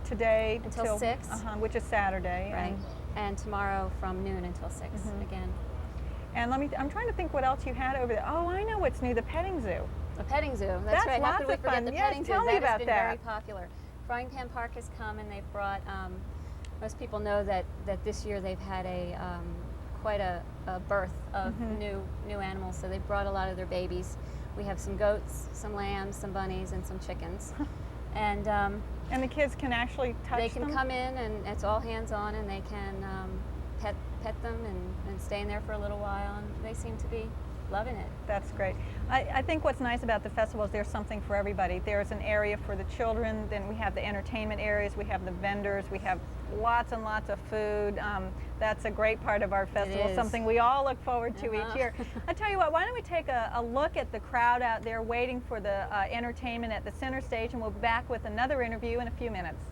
today
until 6,
which is Saturday.
Right. and tomorrow from noon until 6 again.
And I'm trying to think what else you had over there. Oh, I know what's new, the petting zoo.
The petting zoo. That's
That's
right. How
lots
could we
of
forget
fun.
the
Yes,
petting zoo?
tell me
That
about
has been very
that.
popular. Frying Pan Park has come, and they've brought. Most people know that this year they've had quite a birth of new animals. So they've brought a lot of their babies. We have some goats, some lambs, some bunnies, and some chickens. And
And the kids can actually touch
they can
them?
come in, and it's all hands on, and they can pet them and stay in there for a little while, and they seem to be loving it.
That's great. I think what's nice about the festival is there's something for everybody. There's an area for the children, then we have the entertainment areas, we have the vendors, we have lots and lots of food. That's a great part of our festival,
is.
something we all look forward to each year. I tell you what, why don't we take a look at the crowd out there waiting for the entertainment at the center stage, and we'll be back with another interview in a few minutes.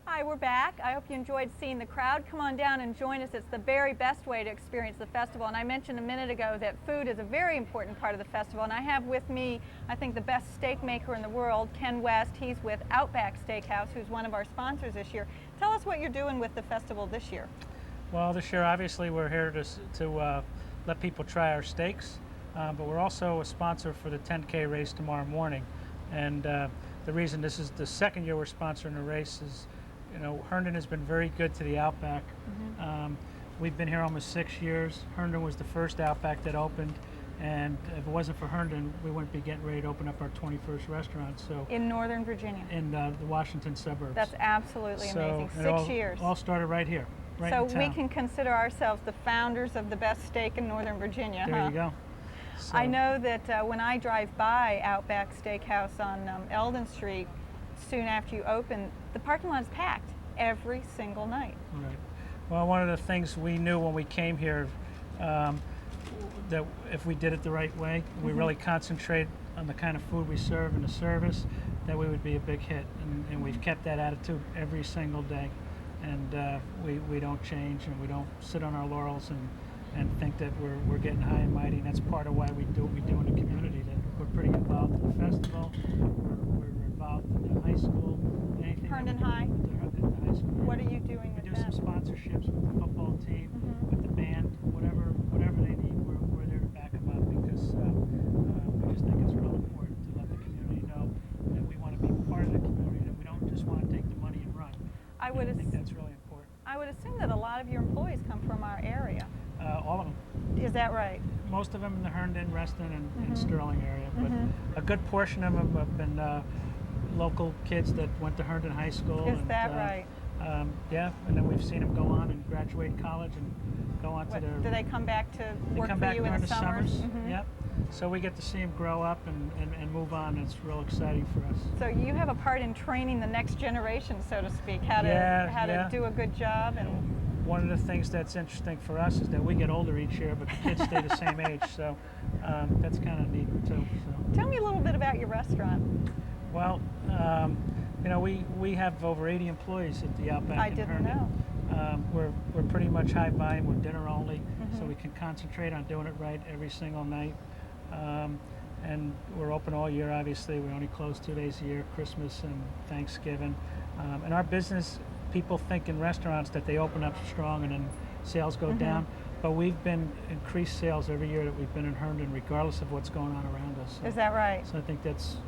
Hi, we're back. I hope you enjoyed seeing the crowd. Come on down and join us. It's the very best way to experience the festival. And I mentioned a minute ago that food is a very important part of the festival. And I have with me, I think, the best steak maker in the world, Ken West. He's with Outback Steakhouse, who's one of our sponsors this year. Tell us what you're doing with the festival this year.
Well, this year, obviously, we're here to let people try our steaks, but we're also a sponsor for the 10K race tomorrow morning. And the reason this is the second year we're sponsoring the race is, you know, Herndon has been very good to the Outback. We've been here almost 6 years. Herndon was the first Outback that opened, and if it wasn't for Herndon, we wouldn't be getting ready to open up our 21st restaurant. So
In Northern Virginia.
in the Washington suburbs.
That's absolutely amazing.
it
6 years.
all started right here, right
So
in town.
we can consider ourselves the founders of the best steak in Northern Virginia,
There
huh?
you go. So,
I know that when I drive by Outback Steakhouse on Eldon Street, soon after you open, the parking lot is packed every single night.
Right. Well, one of the things we knew when we came here, that if we did it the right way, we really concentrate on the kind of food we serve and the service, that we would be a big hit. And we've kept that attitude every single day. And we don't change, and we don't sit on our laurels and think that we're getting high and mighty. And that's part of why we do what we do in the community, that we're pretty involved in the festival. We're involved in the high school. Anything that
Herndon
we do
High?
at the high school.
What are you doing
We
with
do some
them?
sponsorships with the football team,
Mhm.
with the band, whatever they need. We're there to back them up because we just think it's real important to let the community know that we want to be part of the community, that we don't just want to take the money and run.
I
And
would
I think
ass-
that's really important.
I would assume that a lot of your employees come from our area.
All of them.
Is that right?
Most of them in the Herndon, Reston, and
Mhm.
Sterling area, but
Mhm.
a good portion of them have been local kids that went to Herndon High School.
Is
and,
that right?
Yeah, and then we've seen them go on and graduate college and go on to their.
Do they come back to
They
work
come
for
back
you in
during
the
the
summers?
summers.
Mhm.
Yep. So we get to see them grow up and move on. It's real exciting for us.
So you have a part in training the next generation, so to speak, how to
Yeah.
do a good job. And
One of the things that's interesting for us is that we get older each year, but the kids stay the same age. So that's kind of neat too. So.
tell me a little bit about your restaurant.
Well, we have over 80 employees at the Outback
I
in
didn't
Herndon.
know.
We're pretty much high volume. We're dinner only, so
Mhm.
we can concentrate on doing it right every single night. And we're open all year. Obviously, we only close 2 days a year: Christmas and Thanksgiving. And our business, people think in restaurants that they open up strong and then sales go
Mhm.
down. But we've been increased sales every year that we've been in Herndon, regardless of what's going on around us. So-
Is that right?
so I think that's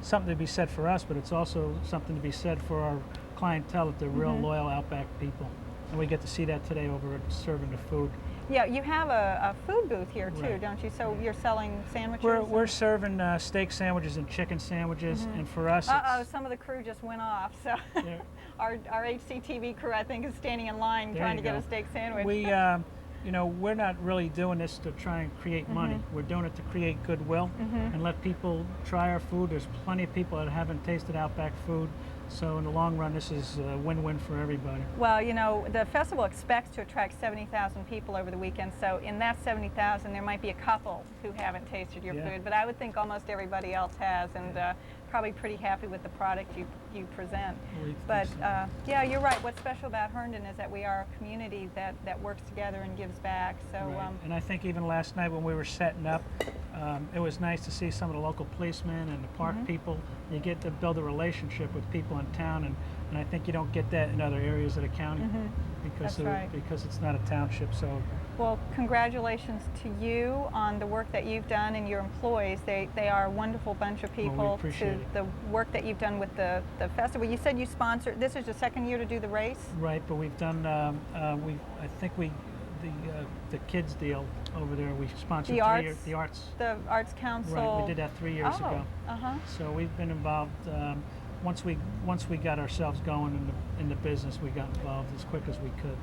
something to be said for us, but it's also something to be said for our clientele, that they're real
Mhm.
loyal Outback people. And we get to see that today over at serving the food.
Yeah, you have a food booth here too,
Right.
don't you? So you're selling sandwiches?
We're serving steak sandwiches and chicken sandwiches,
Mhm.
and for us,
Uh-oh,
it's,
some of the crew just went off. So
Yeah.
our HCTV crew, I think, is standing in line
There
trying
you
to get
go.
a steak sandwich.
we're not really doing this to try and create money. We're doing it to create goodwill
Mhm.
and let people try our food. There's plenty of people that haven't tasted Outback food, so in the long run, this is a win-win for everybody.
Well, the festival expects to attract 70,000 people over the weekend, so in that 70,000, there might be a couple who haven't tasted your
Yeah.
food, but I would think almost everybody else has, and probably pretty happy with the product you present.
We think
But
so.
yeah, you're right. What's special about Herndon is that we are a community that works together and gives back. So
Right. And I think even last night when we were setting up, it was nice to see some of the local policemen and the park
Mhm.
people. You get to build a relationship with people in town, and I think you don't get that in other areas of the county
Mhm.
because
That's right.
because it's not a township. So
well, congratulations to you on the work that you've done and your employees. They are a wonderful bunch of
Well, we
people.
appreciate
To
it.
the work that you've done with the festival. You said you sponsored. This is your second year to do the race.
right, but we've done the kids deal over there. We sponsored
The
3 years.
arts?
The arts.
The Arts Council.
Right, we did that 3 years
oh,
ago.
Uh-huh.
So we've been involved. Once we got ourselves going in the business, we got involved as quick as we could.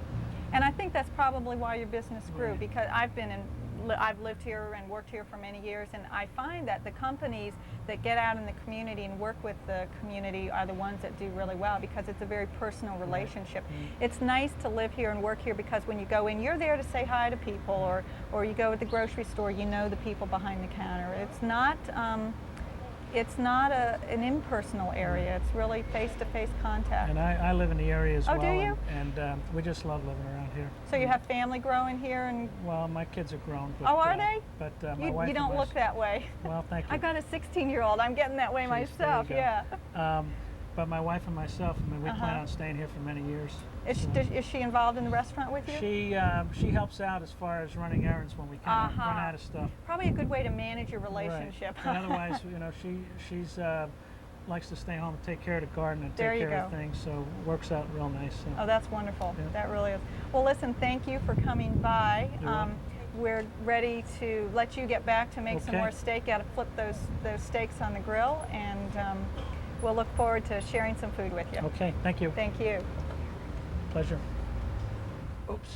And I think that's probably why your business grew,
Right.
because I've lived here and worked here for many years, and I find that the companies that get out in the community and work with the community are the ones that do really well, because it's a very personal relationship. It's nice to live here and work here, because when you go in, you're there to say hi to people, or you go to the grocery store, you know the people behind the counter. It's not an impersonal area. It's really face-to-face contact.
And I live in the area as
Oh,
well.
do you?
And we just love living around here.
So you have family growing here, and
Well, my kids are grown. But,
oh, are they?
But my
You
wife
don't
and
look that way.
Well, thank you.
I got a 16-year-old. I'm getting that way
Jeez, there you
myself.
go.
Yeah.
But my wife and myself, we plan
Uh-huh.
on staying here for many years.
Is she involved in the restaurant with you?
She helps out as far as running errands when we kind of run out of stuff.
Probably a good way to manage your relationship.
Right. And otherwise, she's likes to stay home and take care of the garden and
There
take
you
care of
go.
things, so it works out real nice. So.
Oh, that's wonderful.
Yeah.
That really is. Well, listen, thank you for coming by.
You're welcome.
We're ready to let you get back to make some
Okay.
more steak. Got to flip those steaks on the grill, and we'll look forward to sharing some food with you.
Okay, thank you.
Thank you.
Pleasure. Oops.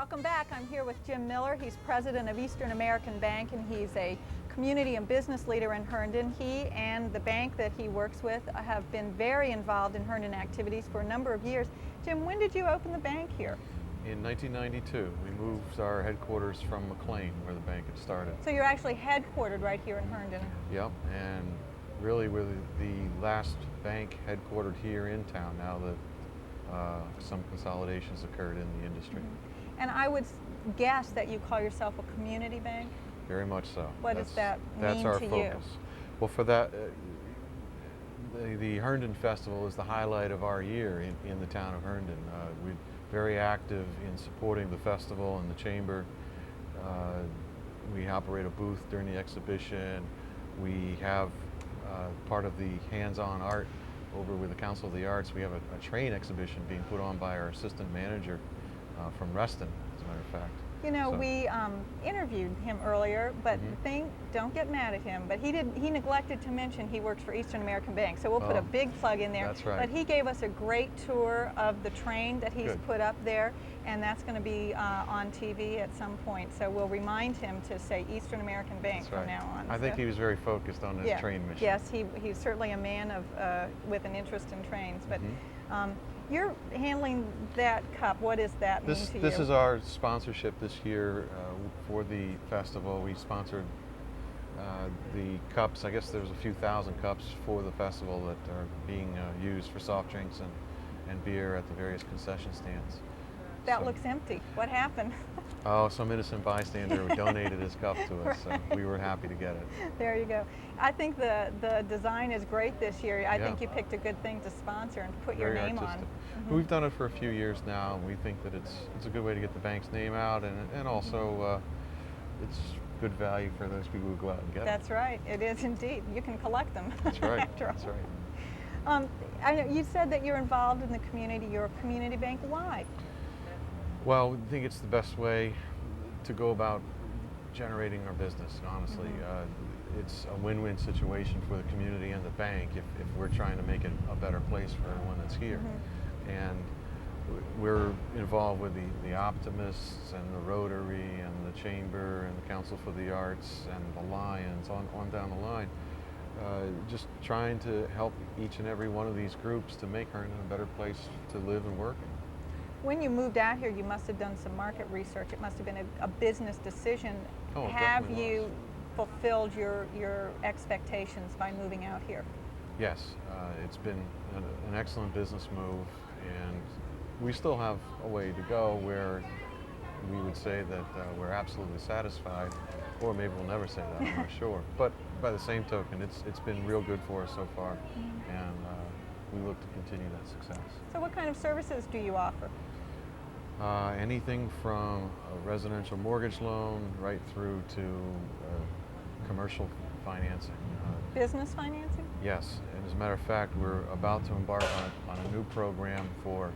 Welcome back. I'm here with Jim Miller. He's president of Eastern American Bank, and he's a community and business leader in Herndon. He and the bank that he works with have been very involved in Herndon activities for a number of years. Jim, when did you open the bank here?
In 1992, we moved our headquarters from McLean, where the bank had started.
So you're actually headquartered right here in Herndon.
Yep, and really we're the last bank headquartered here in town now that some consolidations occurred in the industry.
And I would guess that you call yourself a community bank?
Very much so.
What does that
That's
mean
our
to you?
focus. Well, for that, the Herndon Festival is the highlight of our year in the town of Herndon. We're very active in supporting the festival and the chamber. We operate a booth during the exhibition. We have part of the hands-on art over with the Council of the Arts. We have a train exhibition being put on by our assistant manager from Reston, as a matter of fact.
You know,
So-
we interviewed him earlier, but the thing, don't get mad at him, but he neglected to mention he works for Eastern American Bank, so we'll put a
Oh,
big plug in there.
that's right.
But he gave us a great tour of the train that he's
Good.
put up there, and that's going to be on TV at some point, so we'll remind him to say Eastern American Bank
That's
from
right.
now on.
I think
So-
he was very focused on his
yeah.
train mission.
Yes, he's certainly a man of with an interest in trains, but you're handling that cup. What does that mean to you?
This is our sponsorship this year for the festival. We sponsored the cups. I guess there's a few thousand cups for the festival that are being used for soft drinks and beer at the various concession stands.
That
So-
looks empty. What happened?
Oh, some innocent bystander donated his cup to us, so we were happy to get it.
There you go. I think the design is great this year. I
Yeah.
think you picked a good thing to sponsor and put your
Very
name
artistic.
on.
We've done it for a few years now, and we think that it's a good way to get the bank's name out, and also it's good value for those people who go out and get
That's
it.
right. It is indeed. You can collect them.
That's right.
after all.
That's right.
I know you said that you're involved in the community. You're a community bank. Why?
Well, we think it's the best way to go about generating our business, honestly. It's a win-win situation for the community and the bank if we're trying to make it a better place for everyone that's here. And we're involved with the Optimists and the Rotary and the Chamber and the Council for the Arts and the Lions, on down the line. Just trying to help each and every one of these groups to make Herndon a better place to live and work in.
When you moved out here, you must have done some market research. It must have been a business decision.
Oh, it
Have
definitely
you
was.
fulfilled your expectations by moving out here?
Yes, it's been an excellent business move, and we still have a way to go where we would say that we're absolutely satisfied, or maybe we'll never say that, I'm not sure. But by the same token, it's been real good for us so far, and we look to continue that success.
So what kind of services do you offer?
Anything from a residential mortgage loan right through to commercial financing.
Business financing?
Yes, and as a matter of fact, we're about to embark on a new program for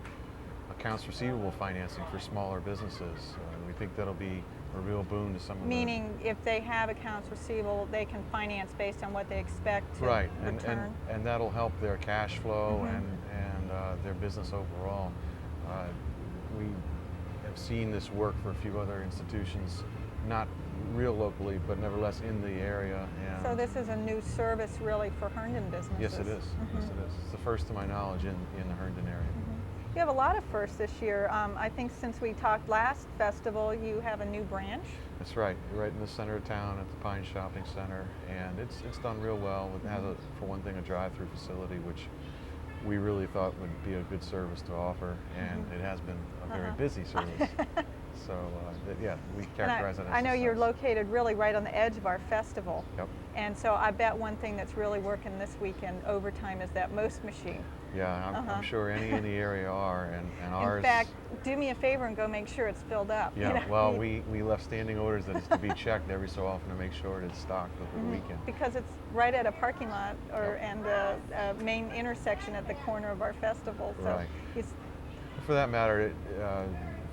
accounts receivable financing for smaller businesses. We think that'll be a real boon to some of
Meaning if they have accounts receivable, they can finance based on what they expect to
right,
return?
and that'll help their cash flow and their business overall. We have seen this work for a few other institutions, not real locally, but nevertheless in the area. And
So this is a new service really for Herndon businesses?
yes, it is. Yes, it is. It's the first to my knowledge in the Herndon area.
You have a lot of firsts this year. I think since we talked last festival, you have a new branch.
That's right. Right in the center of town at the Pine Shopping Center, and it's done real well. It has, for one thing, a drive-through facility, which we really thought would be a good service to offer, and it has been a very busy service. So yeah, we characterize it as
I know you're
success.
located really right on the edge of our festival.
Yep.
And so I bet one thing that's really working this weekend overtime is that most machine.
Yeah, I'm sure any in the area are, and ours.
In fact, do me a favor and go make sure it's filled up.
Yeah,
You know,
well, we left standing orders that it's to be checked every so often to make sure it's stocked over the weekend.
because it's right at a parking lot and a main intersection at the corner of our festival. So
Right.
it's,
For that matter,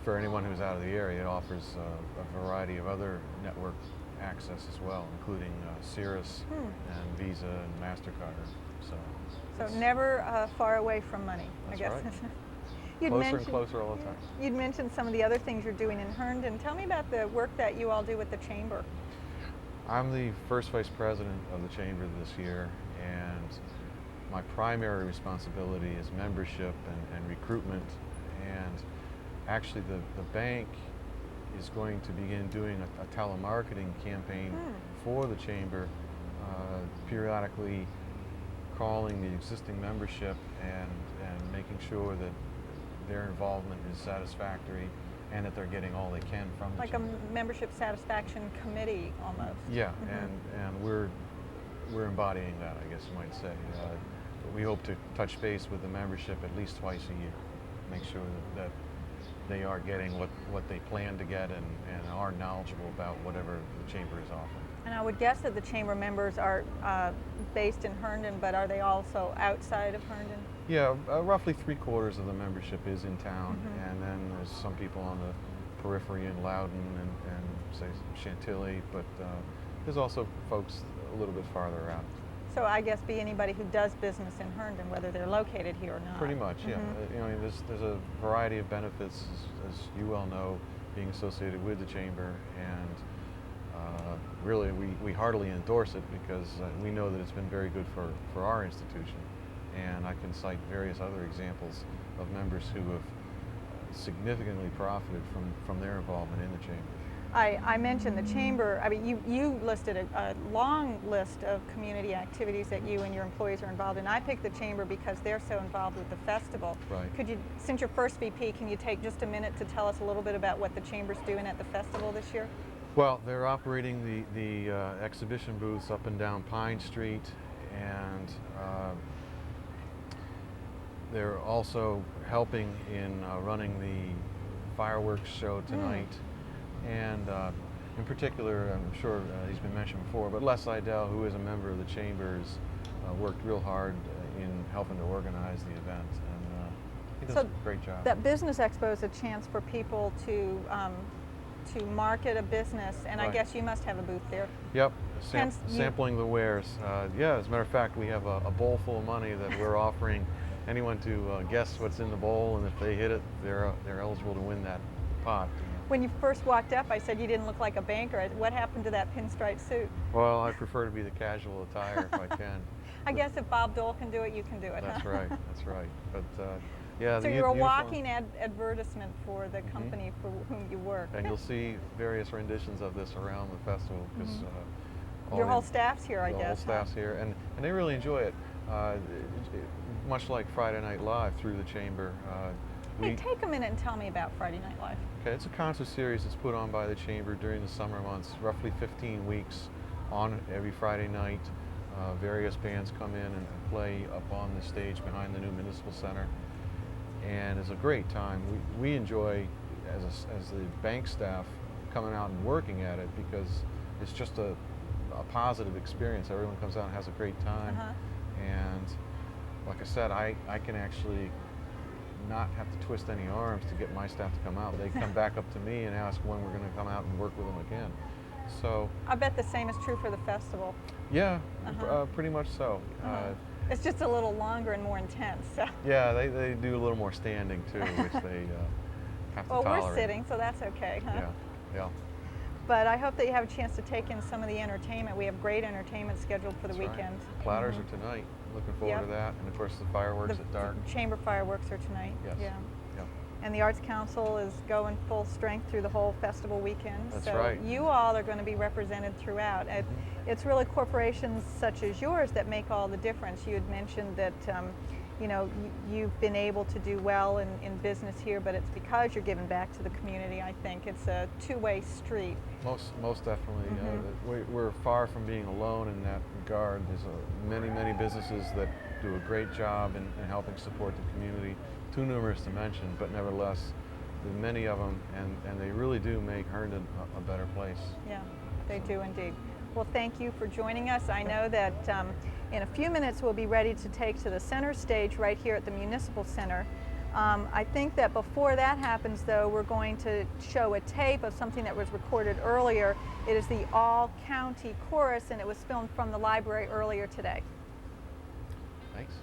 for anyone who's out of the area, it offers a variety of other network access as well, including Cirrus and Visa and MasterCard. So
so
it's-
never far away from money, I
That's
guess.
right. closer and closer all the time.
You'd mentioned some of the other things you're doing in Herndon. Tell me about the work that you all do with the Chamber.
I'm the first vice president of the Chamber this year, and my primary responsibility is membership and recruitment. And actually the bank is going to begin doing a telemarketing campaign for the Chamber, periodically calling the existing membership and making sure that their involvement is satisfactory and that they're getting all they can from the
Like
Chamber.
a membership satisfaction committee almost.
Yeah, and we're embodying that, I guess you might say. We hope to touch base with the membership at least twice a year, make sure that they are getting what they plan to get and are knowledgeable about whatever the Chamber is offering.
And I would guess that the Chamber members are based in Herndon, but are they also outside of Herndon?
Yeah, roughly 3/4 of the membership is in town, and then there's some people on the periphery in Loudon and say Chantilly, but there's also folks a little bit farther out.
So I guess be anybody who does business in Herndon, whether they're located here or not.
Pretty much, yeah. You know, there's a variety of benefits, as you well know, being associated with the Chamber, and really we heartily endorse it because we know that it's been very good for our institution. And I can cite various other examples of members who have significantly profited from their involvement in the Chamber.
I mentioned the Chamber. I mean, you listed a long list of community activities that you and your employees are involved in. I picked the Chamber because they're so involved with the festival.
Right.
Could you, since you're first VP, can you take just a minute to tell us a little bit about what the Chamber's doing at the festival this year?
Well, they're operating the exhibition booths up and down Pine Street, and they're also helping in running the fireworks show tonight. And in particular, I'm sure he's been mentioned before, but Les Seidel, who is a member of the Chamber, has worked real hard in helping to organize the event, and he does a great job.
That business expo is a chance for people to market a business, and I
Right.
guess you must have a booth there.
Yep,
Hence
sampling the wares. Yeah, as a matter of fact, we have a bowl full of money that we're offering anyone to guess what's in the bowl, and if they hit it, they're eligible to win that pot.
When you first walked up, I said you didn't look like a banker. What happened to that pinstripe suit?
Well, I prefer to be the casual attire if I can.
I guess if Bob Dole can do it, you can do it.
That's
huh?
right, that's right. But yeah,
So
the
you're a
uniform-
walking advertisement for the company for whom you work.
And you'll see various renditions of this around the festival because
Your whole staff's here, I
the
guess.
whole staff's here, and they really enjoy it. Much like Friday Night Live through the Chamber.
Hey, take a minute and tell me about Friday Night Live.
Okay, it's a concert series that's put on by the Chamber during the summer months, roughly 15 weeks on every Friday night. Various bands come in and play up on the stage behind the new Municipal Center, and it's a great time. We enjoy, as the bank staff, coming out and working at it because it's just a positive experience. Everyone comes out and has a great time, and like I said, I can actually not have to twist any arms to get my staff to come out. They come back up to me and ask when we're going to come out and work with them again. So
I bet the same is true for the festival.
yeah, pretty much so.
It's just a little longer and more intense. So.
Yeah, they do a little more standing too, which they have to
Well,
tolerate.
we're sitting, so that's okay. Huh?
Yeah.
But I hope that you have a chance to take in some of the entertainment. We have great entertainment scheduled for the
That's right.
weekend.
Platters are tonight. Looking forward to that, and of course the fireworks at dark.
Chamber fireworks are tonight.
Yes.
Yeah.
Yep.
And the Arts Council is going full strength through the whole festival weekend.
That's
so
right.
you all are going to be represented throughout. It's really corporations such as yours that make all the difference. You had mentioned that you know, you've been able to do well in business here, but it's because you're giving back to the community, I think. It's a two-way street.
Most definitely. We're far from being alone in that regard. There's many businesses that do a great job in helping support the community. Too numerous to mention, but nevertheless, there are many of them, and they really do make Herndon a better place.
Yeah, they do indeed. Well, thank you for joining us. I know that in a few minutes we'll be ready to take to the center stage right here at the Municipal Center. I think that before that happens, though, we're going to show a tape of something that was recorded earlier. It is the All-County Chorus, and it was filmed from the library earlier today.
Thanks.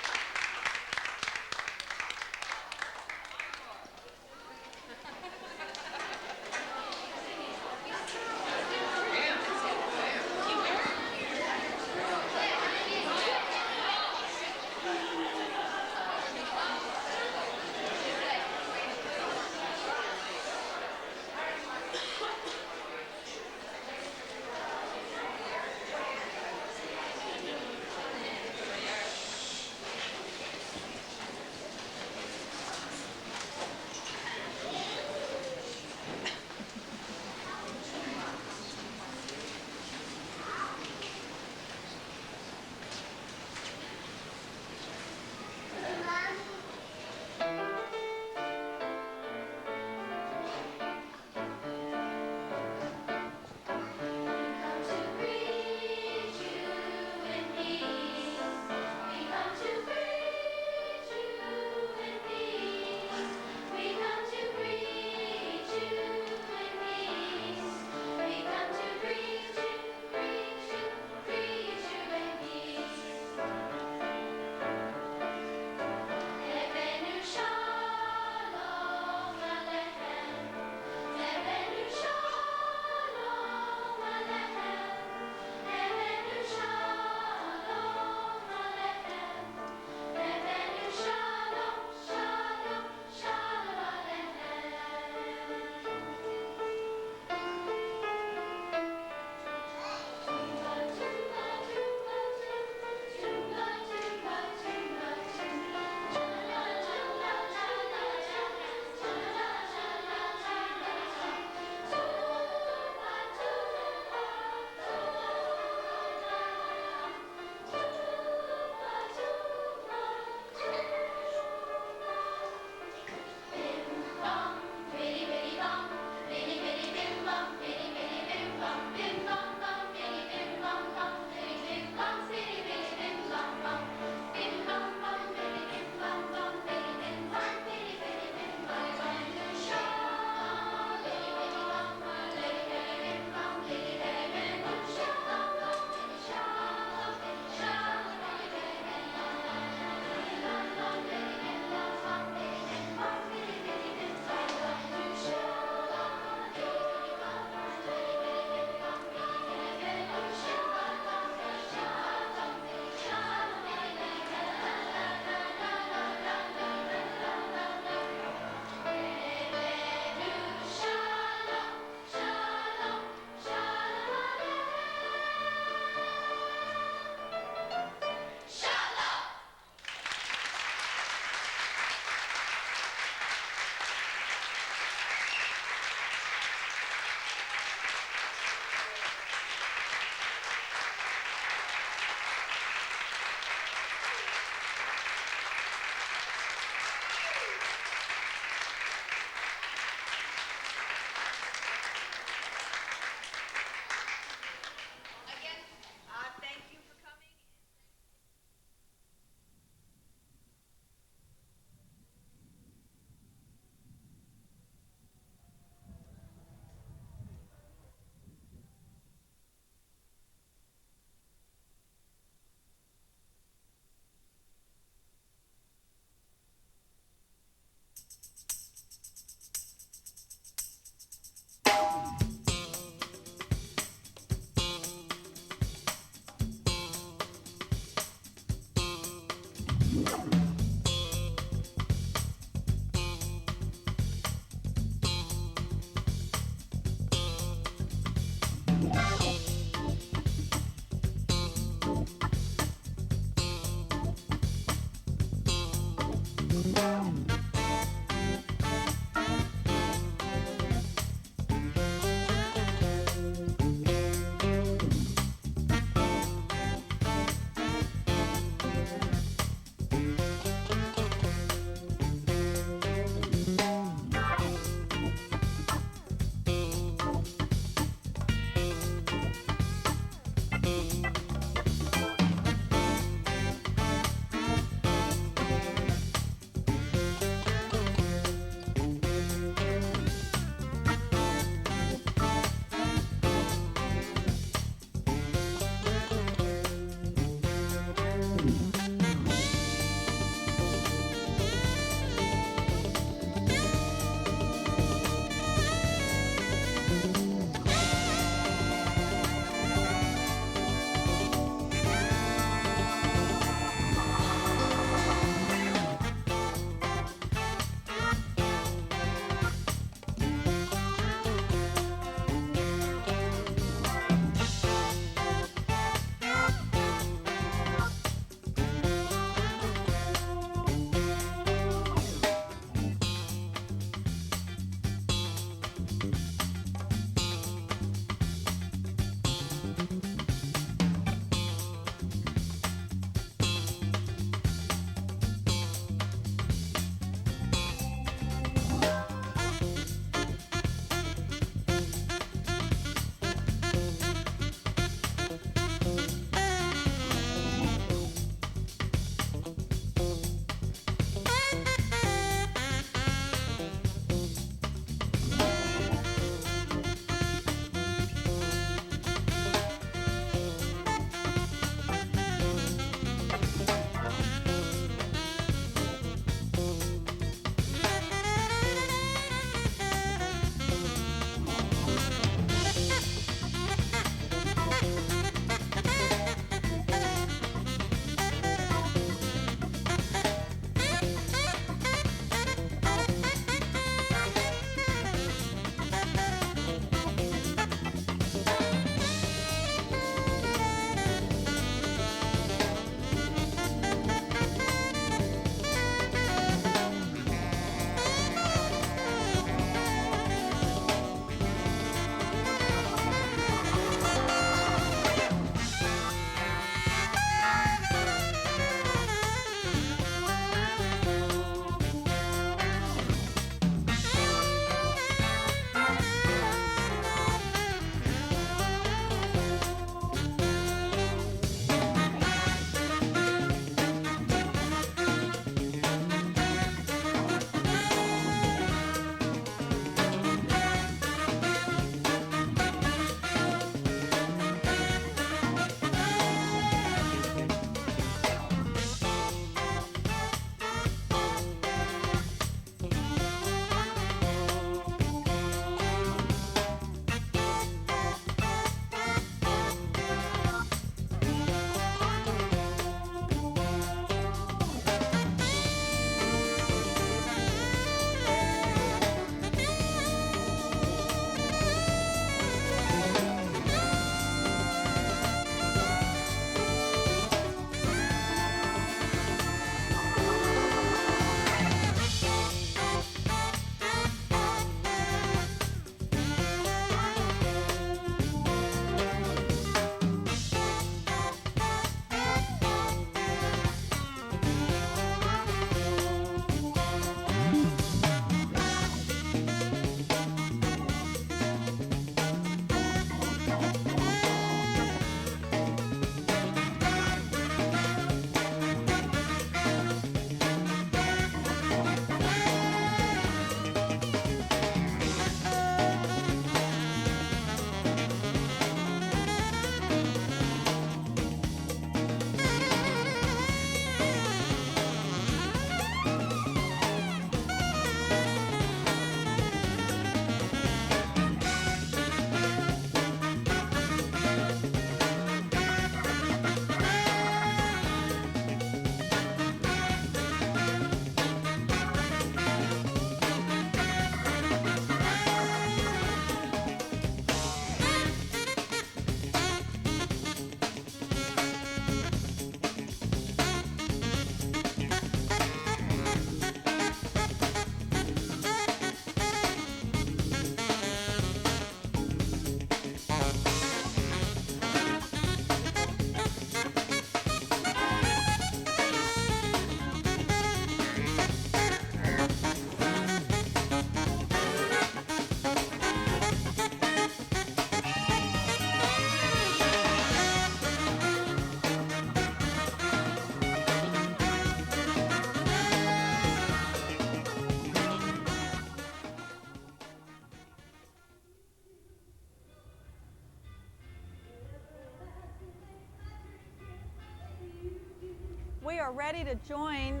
we are ready to join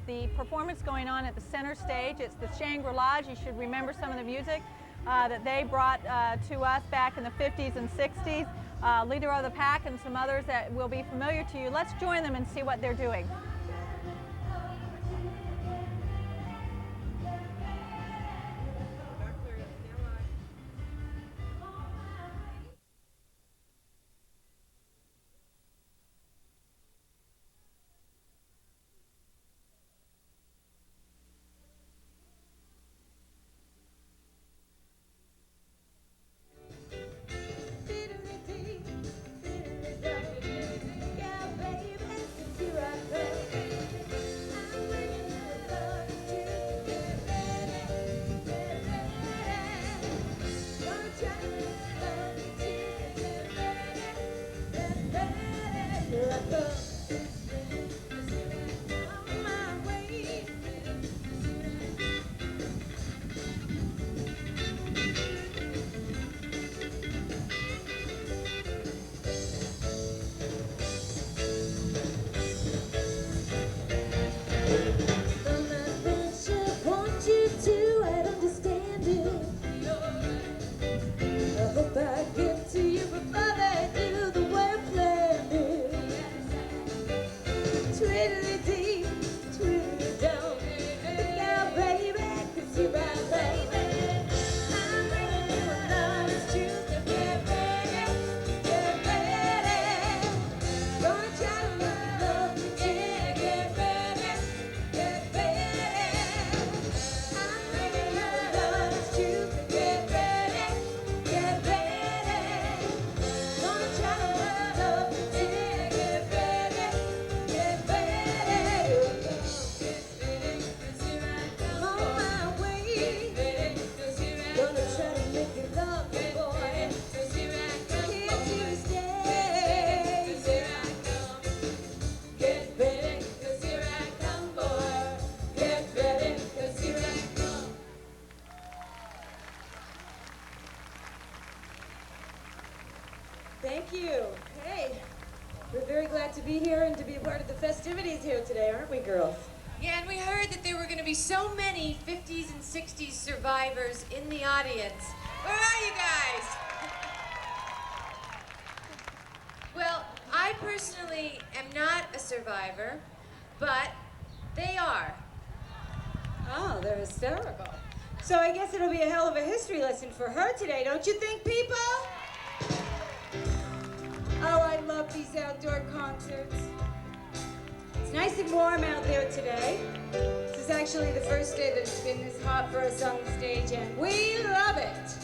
the performance going on at the center stage. It's the Shangra Lodge. You should remember some of the music that they brought to us back in the 50s and 60s. Leader of the Pack and some others that will be familiar to you. Let's join them and see what they're doing.
Thank you. Hey, we're very glad to be here and to be a part of the festivities here today, aren't we, girls?
Yeah, and we heard that there were going to be so many 50s and 60s survivors in the audience. Where are you guys? Well, I personally am not a survivor, but they are.
Oh, they're hysterical. So I guess it'll be a hell of a history lesson for her today, don't you think, people? Oh, I love these outdoor concerts. It's nice and warm out there today. This is actually the first day that it's been this hot for us on the stage, and we love it,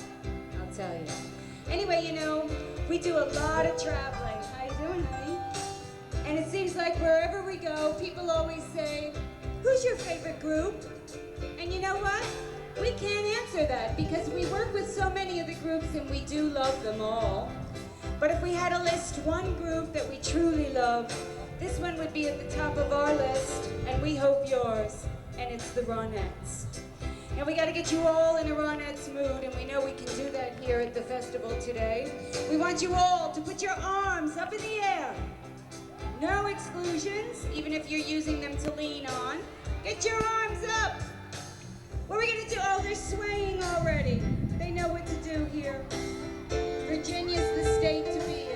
I'll tell you. Anyway, you know, we do a lot of traveling. How you doing, honey? And it seems like wherever we go, people always say, who's your favorite group? And you know what? We can't answer that because we work with so many of the groups and we do love them all. But if we had to list one group that we truly love, this one would be at the top of our list, and we hope yours, and it's the Ronettes. Now we got to get you all in a Ronettes mood, and we know we can do that here at the festival today. We want you all to put your arms up in the air. No exclusions, even if you're using them to lean on. Get your arms up. What are we gonna do? Oh, they're swaying already. They know what to do here. Virginia's the state to be in.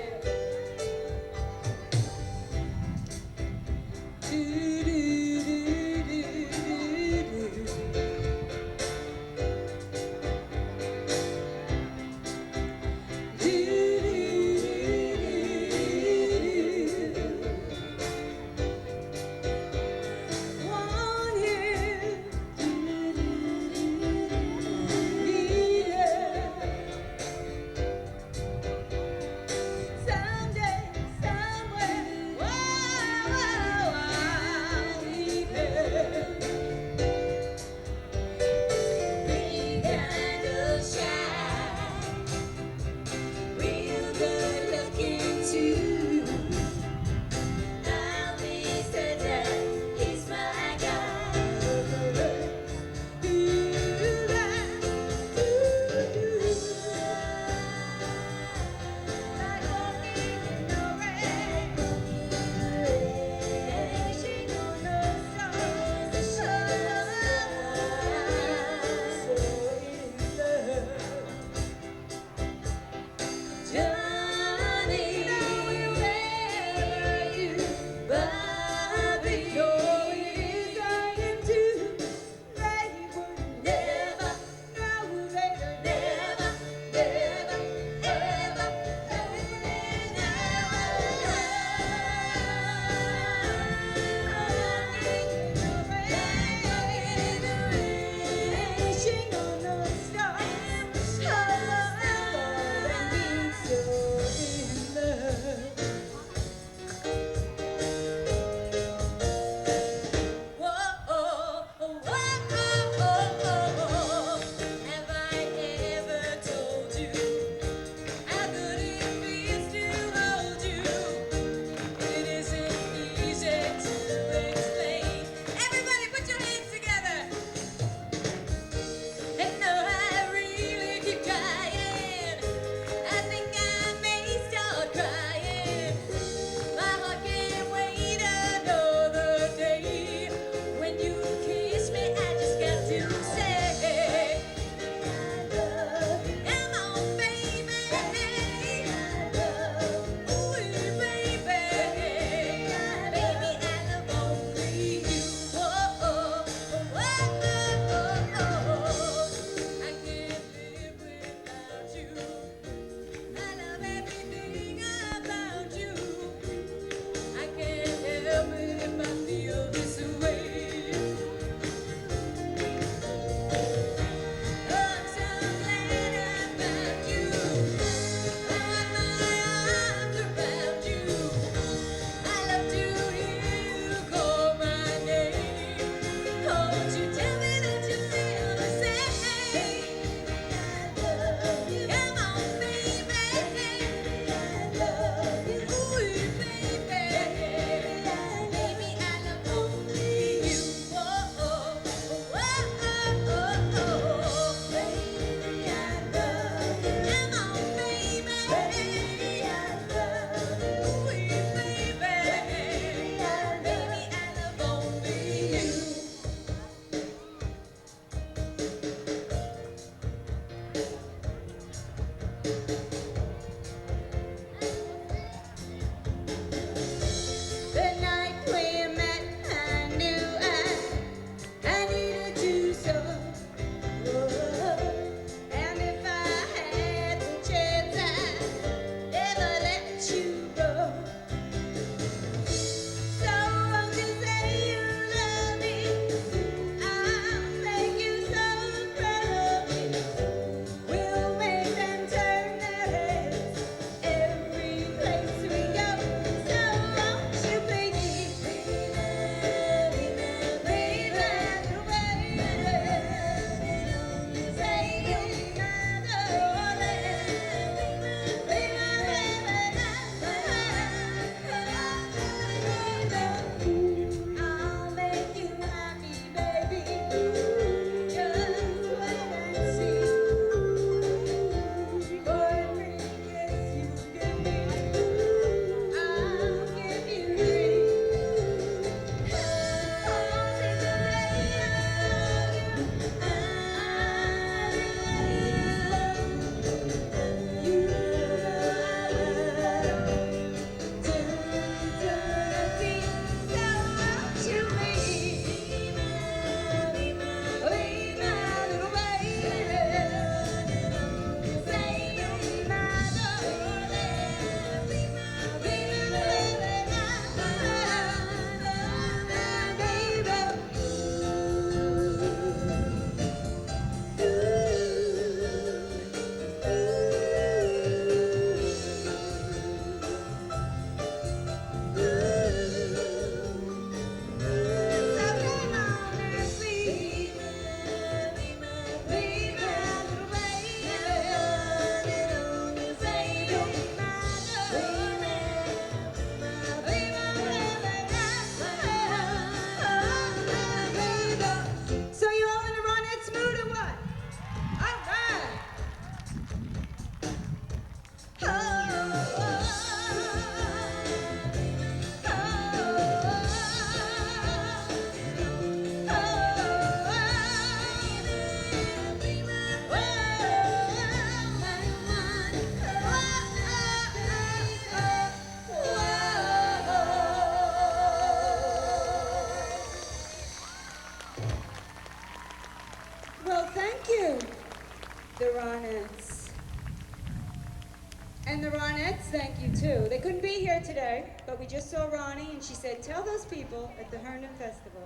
And the Ronettes, thank you too. They couldn't be here today, but we just saw Ronnie and she said, tell those people at the Herndon Festival.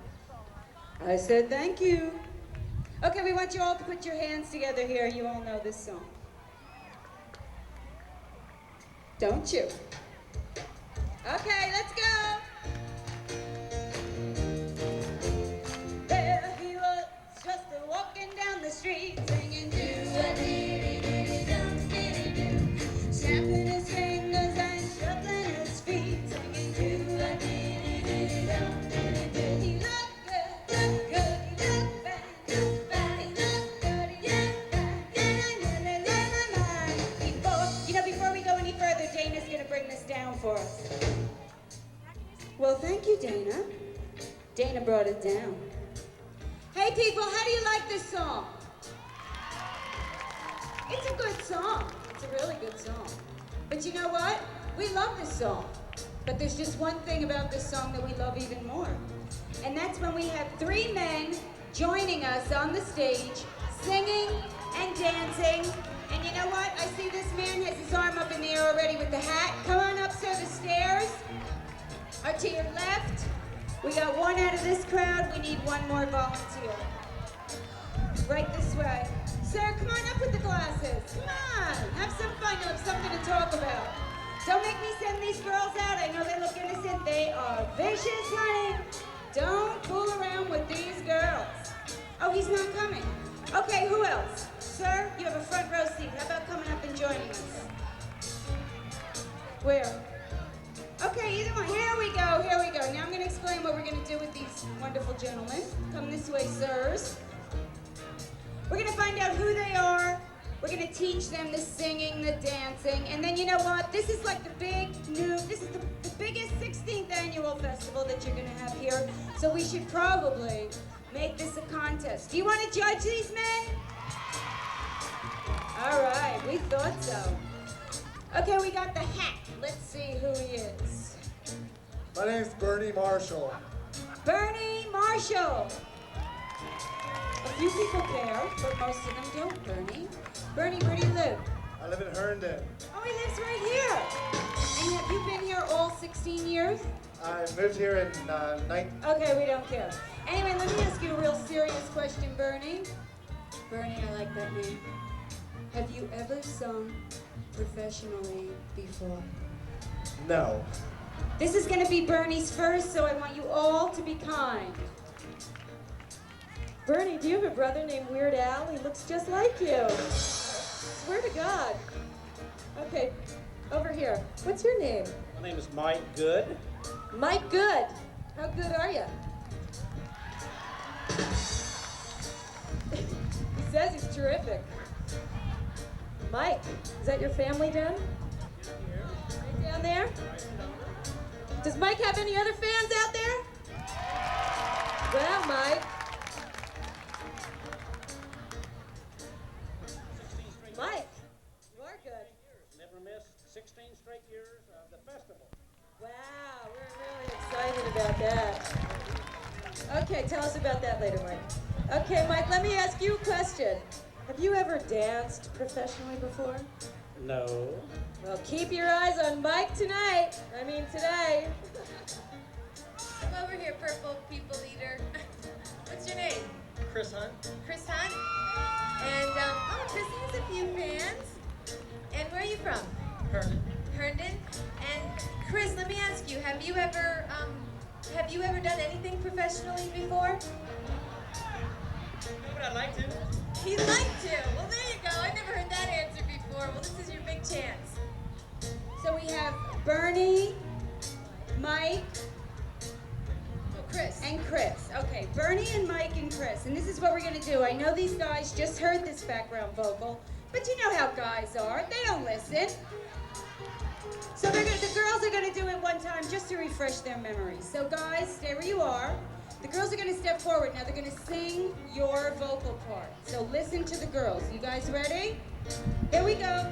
I said, thank you. Okay, we want you all to put your hands together here. You all know this song. Don't you? Okay, let's go. There he was, just walking down the street, singing do-a-dee-dee-dee-dum-dee-dee-doo, snapping his fingers and shuffling his feet, singing do-a-dee-dee-dee-dum-dee-dee-doo. He looked good, he looked bad, he looked good, he looked bad, yeah, nearly lost my mind. Before we go any further, Dana's gonna bring this down for us. Well, thank you, Dana. Dana brought it down. Hey, people, how do you like this song? It's a good song. It's a really good song. But you know what? We love this song. But there's just one thing about this song that we love even more. And that's when we have 3 men joining us on the stage, singing and dancing. And you know what? I see this man has his arm up in the air already with the hat. Come on up, sir, the stairs. Or to your left. We got 1 out of this crowd. We need 1 more volunteer. Right this way. Sir, come on up with the glasses. Come on. Have some fun. You'll have something to talk about. Don't make me send these girls out. I know they look innocent. They are vicious, honey. Don't fool around with these girls. Oh, he's not coming. Okay, who else? Sir, you have a front row seat. How about coming up and joining us? Where? Okay, either one. Here we go, here we go. Now I'm going to explain what we're going to do with these wonderful gentlemen. Come this way, sirs. We're going to find out who they are. We're going to teach them the singing, the dancing, and then you know what? This is like the this is the biggest 16th annual festival that you're going to have here, so we should probably make this a contest. Do you want to judge these men? All right, we thought so. Okay, we got the hat. Let's see who he is.
My name's Bernie Marshall.
Bernie Marshall. A few people care, but most of them don't, Bernie. Bernie, where do you live?
I live in Herndon.
Oh, he lives right here. And have you been here all 16 years?
I moved here in
Okay, we don't care. Anyway, let me ask you a real serious question, Bernie. Bernie, I like that name. Have you ever sung professionally before?
No.
This is going to be Bernie's first, so I want you all to be kind. Bernie, do you have a brother named Weird Al? He looks just like you. Swear to God. Okay, over here. What's your name?
My name is Mike Good.
Mike Good. How good are you? He says he's terrific. Mike, is that your family down? Right down there? Does Mike have any other fans out there? Well, Mike. Mike, you are good.
Never missed 16 straight years of the festival.
Wow, we're really excited about that. Okay, tell us about that later, Mike. Okay, Mike, let me ask you a question. Have you ever danced professionally before?
No.
Well, keep your eyes on Mike tonight. I mean, today.
Come over here, purple people eater. What's your name?
Chris Hunt.
Chris Hunt? And, Chris has a few fans. And where are you from?
Herndon.
Herndon? And Chris, let me ask you, have you ever done anything professionally before?
But I'd like to.
He'd like to. Well, there you go. I never heard that answer before. Well, this is your big chance.
So we have Bernie, Mike,
Chris.
and Chris. Okay, Bernie and Mike and Chris. And this is what we're going to do. I know these guys just heard this background vocal, but you know how guys are. They don't listen. So the girls are going to do it one time just to refresh their memories. So guys, stay where you are. The girls are going to step forward. Now they're going to sing your vocal part. So listen to the girls. You guys ready? Here we go.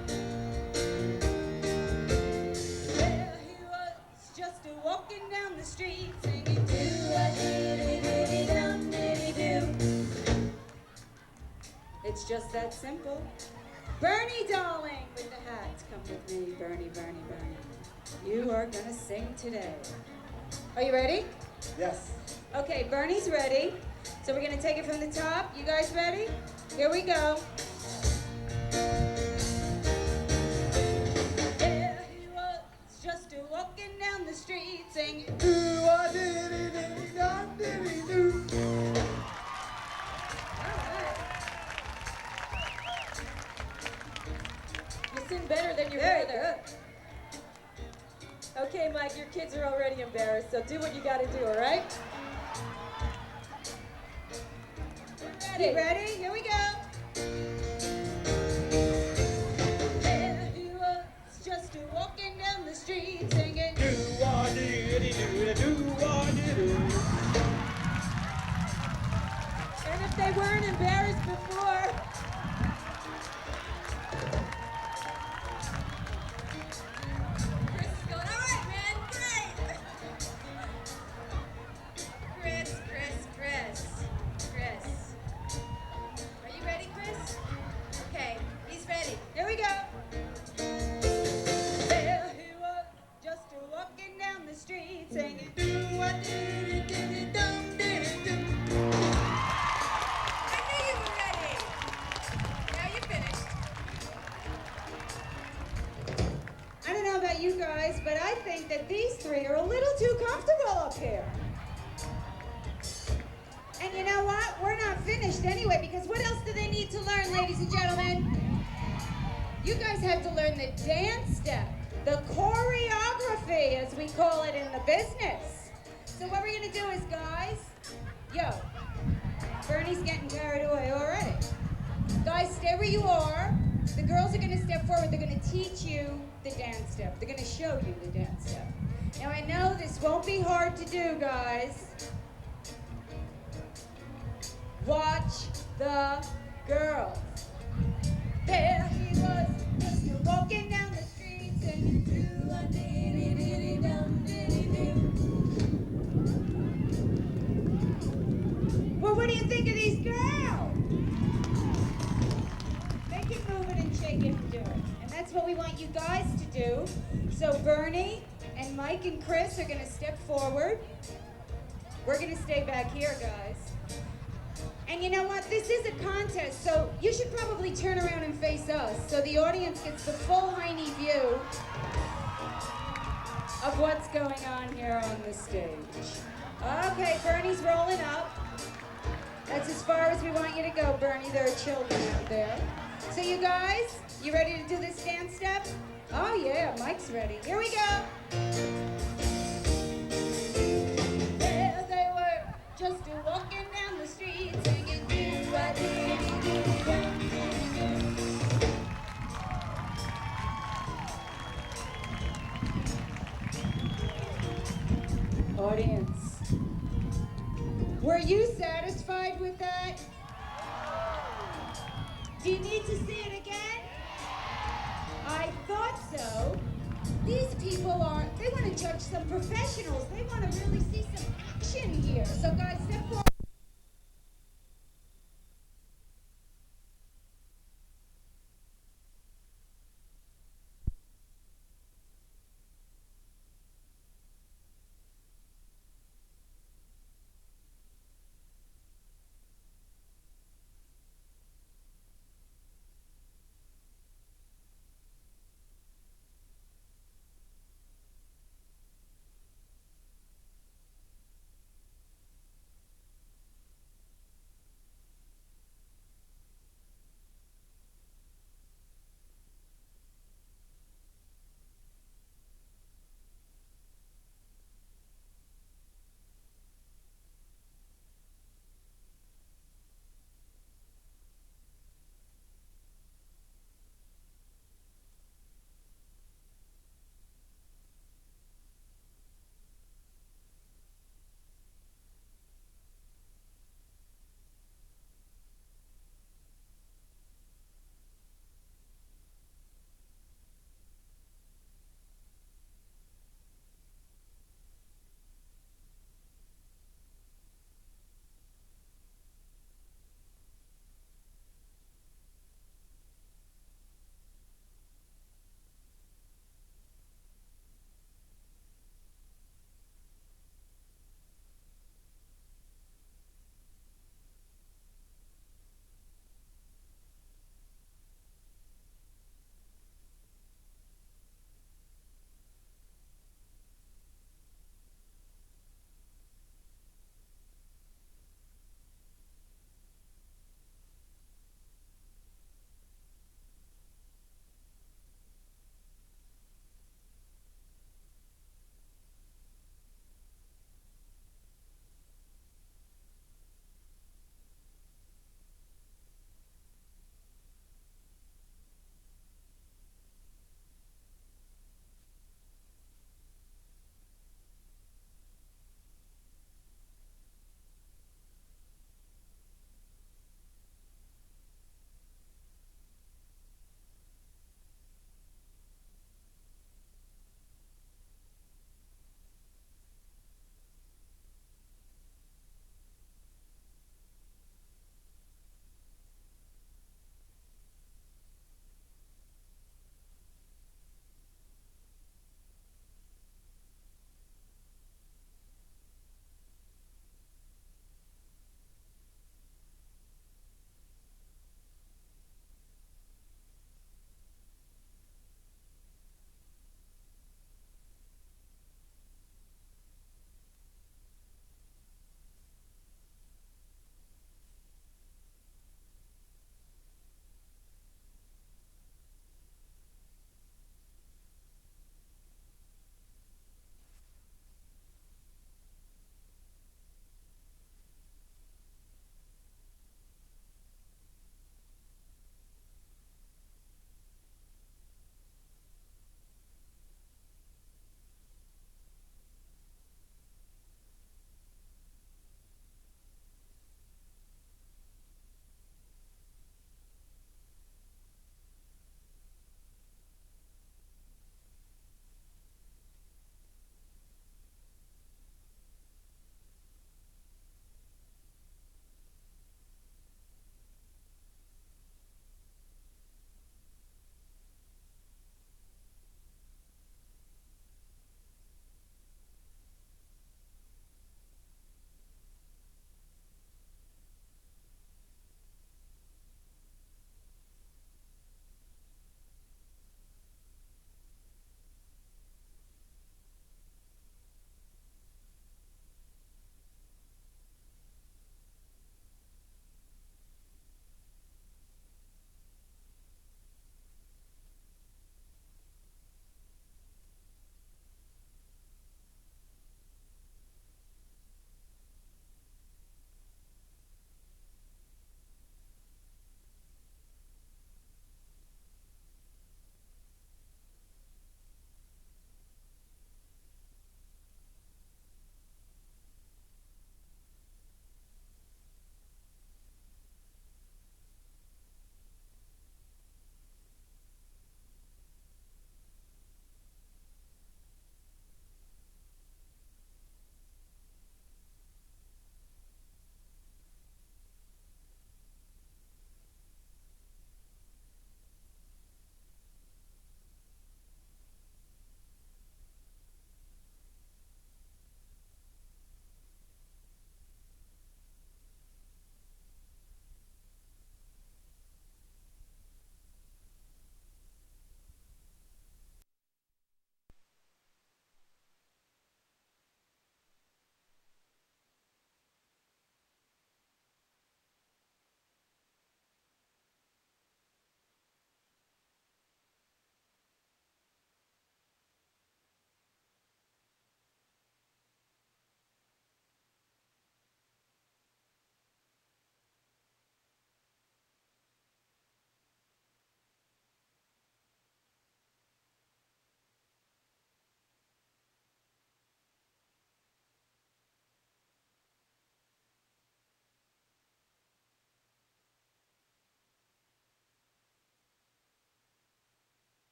There he was, just walking down the street, singing do-a-dee-dee-dee-dum-dee-dee-doo. It's just that simple. Bernie, darling, with the hats. Come with me, Bernie. Bernie. You are gonna sing today. Are you ready?
Yes.
Okay, Bernie's ready. So we're gonna take it from the top. You guys ready? Here we go. There he was, just walking down the street singing.
Do-a-dee-dee-dee-dum-dee-dee-doo.
You sing better than your brother. Okay, Mike, your kids are already embarrassed, so do what you gotta do, all right? Ready? Ready? Here we go. There he was, just walking down the street singing.
Do-a-dee-dee-doo-doo-a-dee-doo.
And if they weren't embarrassed before, Chris is going, all right, man, great. Chris. Are you ready, Chris? Okay, he's ready. Here we go. There he was, just walking down the street singing.
Do-a-dee-dee-dee-dum-dee-doo.
I knew you were ready. Now you finished. I don't know about you guys, but I think that these three are a little too comfortable up here. And you know what? We're not finished anyway, because what else do they need to learn, ladies and gentlemen? You guys have to learn the dance step, the choreography, as we call it in the business. So what we're gonna do is, guys, Bernie's getting carried away already. Guys, stay where you are. The girls are gonna step forward. They're gonna teach you the dance step. They're gonna show you the dance step. Now I know this won't be hard to do, guys. Watch the girls. There he was, just walking down the street singing do-a-dee-dee-dee-dum-dee-dee-doo. Well, what do you think of these girls? They keep moving and shaking and doing. And that's what we want you guys to do. So Bernie and Mike and Chris are gonna step forward. We're gonna stay back here, guys. And you know what? This is a contest, so you should probably turn around and face us so the audience gets the full Heine view of what's going on here on the stage. Okay, Bernie's rolling up. That's as far as we want you to go, Bernie. There are children out there. So you guys, you ready to do this dance step? Oh yeah, Mike's ready. Here we go. There they were, just walking down the street singing do-a-dee-dee-dee-dum-dee-dee-doo. Audience, were you satisfied with that? Do you need to see it again? I thought so. These people they want to judge some professionals. They want to really see some action here. So guys, step forward.